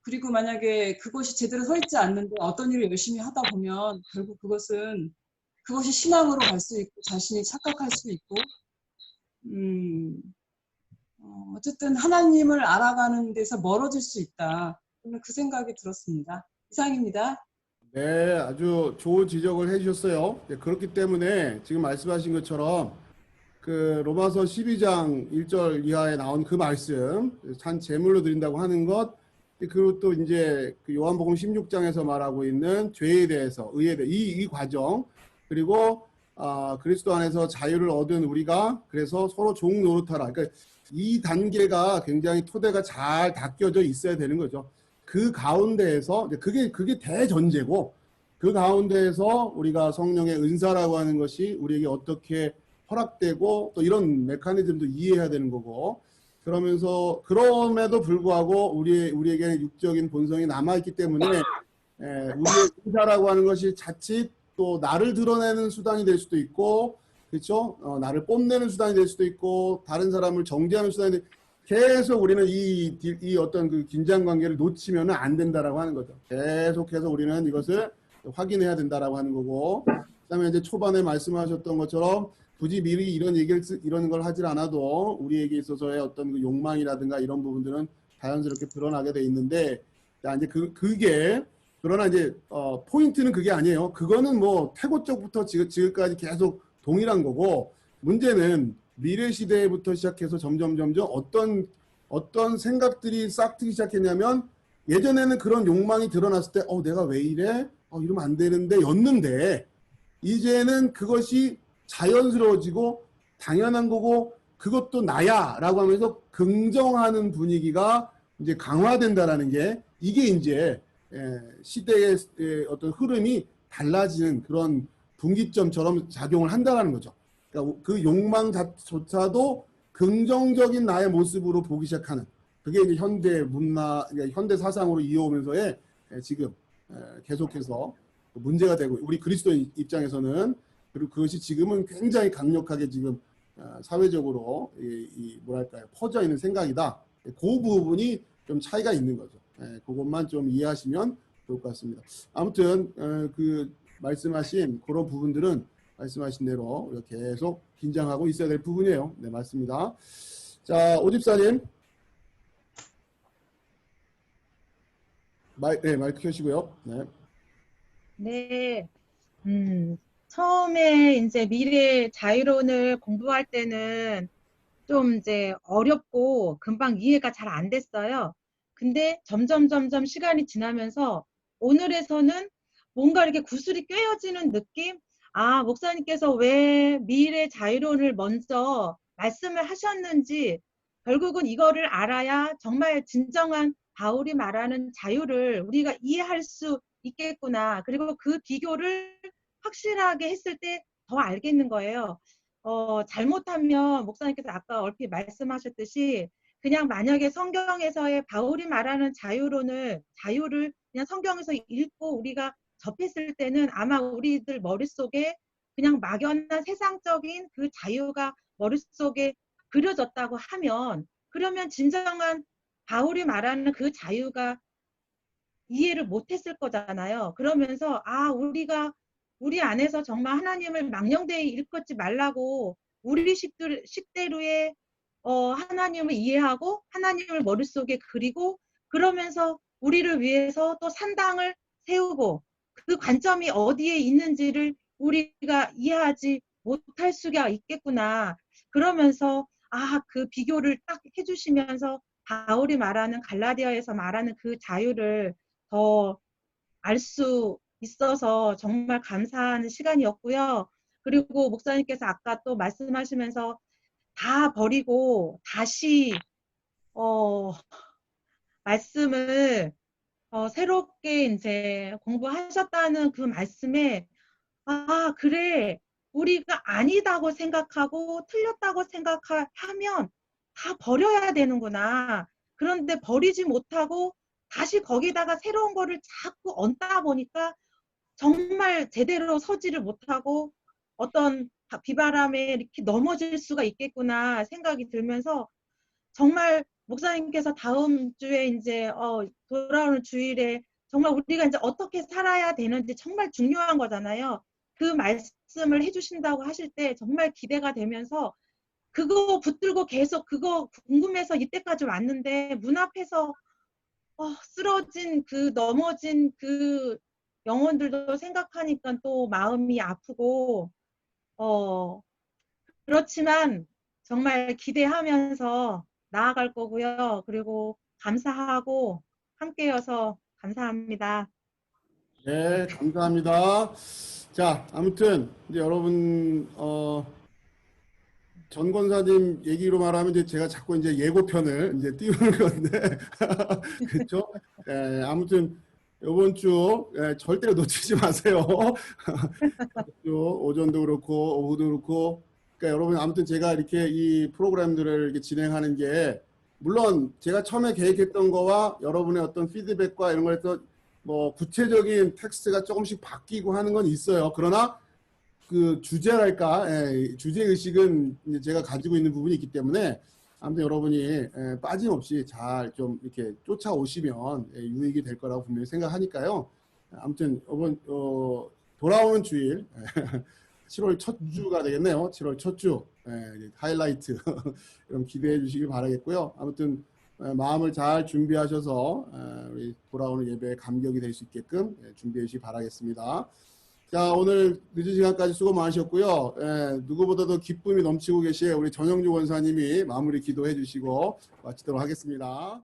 그리고 만약에 그것이 제대로 서 있지 않는데 어떤 일을 열심히 하다 보면 결국 그것이 신앙으로 갈 수 있고 자신이 착각할 수 있고 어쨌든 하나님을 알아가는 데서 멀어질 수 있다. 저는 그 생각이 들었습니다. 이상입니다. 네, 아주 좋은 지적을 해주셨어요. 네, 그렇기 때문에 지금 말씀하신 것처럼 그 로마서 12장 1절 이하에 나온 그 말씀, 산 제물로 드린다고 하는 것, 그리고 또 이제 그 요한복음 16장에서 말하고 있는 죄에 대해서, 의에 대해 이 과정, 그리고 그리스도 안에서 자유를 얻은 우리가 그래서 서로 종 노릇하라. 그러니까 이 단계가 굉장히 토대가 잘 닦여져 있어야 되는 거죠. 그 가운데에서 그게 대전제고 그 가운데에서 우리가 성령의 은사라고 하는 것이 우리에게 어떻게 허락되고 또 이런 메커니즘도 이해해야 되는 거고 그러면서 그럼에도 불구하고 우리에게는 육적인 본성이 남아있기 때문에 우리의 은사라고 하는 것이 자칫 또 나를 드러내는 수단이 될 수도 있고 그렇죠? 나를 뽐내는 수단이 될 수도 있고 다른 사람을 정죄하는 수단이 될 계속 우리는 이 어떤 그 긴장 관계를 놓치면 안 된다라고 하는 거죠. 계속해서 우리는 이것을 확인해야 된다라고 하는 거고 그다음에 이제 초반에 말씀하셨던 것처럼 굳이 미리 이런 걸 하질 않아도 우리에게 있어서의 어떤 그 욕망이라든가 이런 부분들은 자연스럽게 드러나게 돼 있는데 이제 그게 그러나 이제 포인트는 그게 아니에요. 그거는 뭐 태고 쪽부터 지금까지 계속 동일한 거고 문제는 미래 시대부터 시작해서 점점 어떤 생각들이 싹 트기 시작했냐면 예전에는 그런 욕망이 드러났을 때 내가 왜 이래? 이러면 안 되는데 였는데 이제는 그것이 자연스러워지고 당연한 거고 그것도 나야 라고 하면서 긍정하는 분위기가 이제 강화된다라는 게 이게 이제 시대의 어떤 흐름이 달라지는 그런 분기점처럼 작용을 한다는 거죠. 그러니까 그 욕망조차도 긍정적인 나의 모습으로 보기 시작하는 그게 이제 현대 문화, 그러니까 현대 사상으로 이어오면서의 지금 계속해서 문제가 되고 우리 그리스도인 입장에서는 그리고 그것이 지금은 굉장히 강력하게 지금 사회적으로 뭐랄까요 퍼져 있는 생각이다. 그 부분이 좀 차이가 있는 거죠. 그것만 좀 이해하시면 좋을 것 같습니다. 아무튼 그 말씀하신 그런 부분들은 말씀하신 대로 이렇게 계속 긴장하고 있어야 될 부분이에요. 네, 맞습니다. 자, 오집사님. 마이크 켜시고요. 네. 네. 처음에 이제 미래 자유론을 공부할 때는 좀 이제 어렵고 금방 이해가 잘 안 됐어요. 근데 점점 시간이 지나면서 오늘에서는 뭔가 이렇게 구슬이 꿰어지는 느낌? 목사님께서 왜 미래 자유론을 먼저 말씀을 하셨는지 결국은 이거를 알아야 정말 진정한 바울이 말하는 자유를 우리가 이해할 수 있겠구나. 그리고 그 비교를 확실하게 했을 때 더 알겠는 거예요. 잘못하면 목사님께서 아까 얼핏 말씀하셨듯이 그냥 만약에 성경에서의 바울이 말하는 자유를 그냥 성경에서 읽고 우리가 접했을 때는 아마 우리들 머릿속에 그냥 막연한 세상적인 그 자유가 머릿속에 그려졌다고 하면 그러면 진정한 바울이 말하는 그 자유가 이해를 못했을 거잖아요. 그러면서 우리 안에서 정말 하나님을 망령되이 일컫지 말라고 우리 식대로의 하나님을 이해하고 하나님을 머릿속에 그리고 그러면서 우리를 위해서 또 산당을 세우고 그 관점이 어디에 있는지를 우리가 이해하지 못할 수가 있겠구나. 그러면서 그 비교를 딱 해주시면서 바울이 말하는 갈라디아에서 말하는 그 자유를 더 알 수 있어서 정말 감사하는 시간이었고요. 그리고 목사님께서 아까 또 말씀하시면서 다 버리고 다시 말씀을 새롭게 이제 공부하셨다는 그 말씀에 그래. 우리가 아니다고 생각하고 틀렸다고 생각하면 다 버려야 되는구나. 그런데 버리지 못하고 다시 거기다가 새로운 거를 자꾸 얹다 보니까 정말 제대로 서지를 못하고 어떤 비바람에 이렇게 넘어질 수가 있겠구나 생각이 들면서 정말 목사님께서 다음 주에 이제 돌아오는 주일에 정말 우리가 이제 어떻게 살아야 되는지 정말 중요한 거잖아요. 그 말씀을 해주신다고 하실 때 정말 기대가 되면서 그거 붙들고 계속 그거 궁금해서 이때까지 왔는데 문 앞에서 쓰러진 넘어진 그 영혼들도 생각하니까 또 마음이 아프고 그렇지만 정말 기대하면서 나아갈 거고요. 그리고 감사하고 함께여서 감사합니다. 네, 감사합니다. 자, 아무튼 이제 여러분 전 권사님 얘기로 말하면 이제 제가 자꾸 이제 예고편을 이제 띄우는 건데 그렇죠? 아무튼 이번 주 절대로 놓치지 마세요. 오전도 그렇고 오후도 그렇고 그러니까 여러분 아무튼 제가 이렇게 이 프로그램들을 이렇게 진행하는 게 물론 제가 처음에 계획했던 거와 여러분의 어떤 피드백과 이런 거에서 뭐 구체적인 텍스트가 조금씩 바뀌고 하는 건 있어요. 그러나 그 주제랄까 주제 의식은 이제 제가 가지고 있는 부분이 있기 때문에 아무튼 여러분이 빠짐없이 잘 좀 이렇게 쫓아오시면 유익이 될 거라고 분명히 생각하니까요. 아무튼 이번 돌아오는 주일 7월 첫 주가 되겠네요. 7월 첫 주 하이라이트 그럼 기대해 주시길 바라겠고요. 아무튼 마음을 잘 준비하셔서 우리 돌아오는 예배에 감격이 될 수 있게끔 준비해 주시기 바라겠습니다. 자, 오늘 늦은 시간까지 수고 많으셨고요. 누구보다도 기쁨이 넘치고 계신 우리 전영주 원사님이 마무리 기도해 주시고 마치도록 하겠습니다.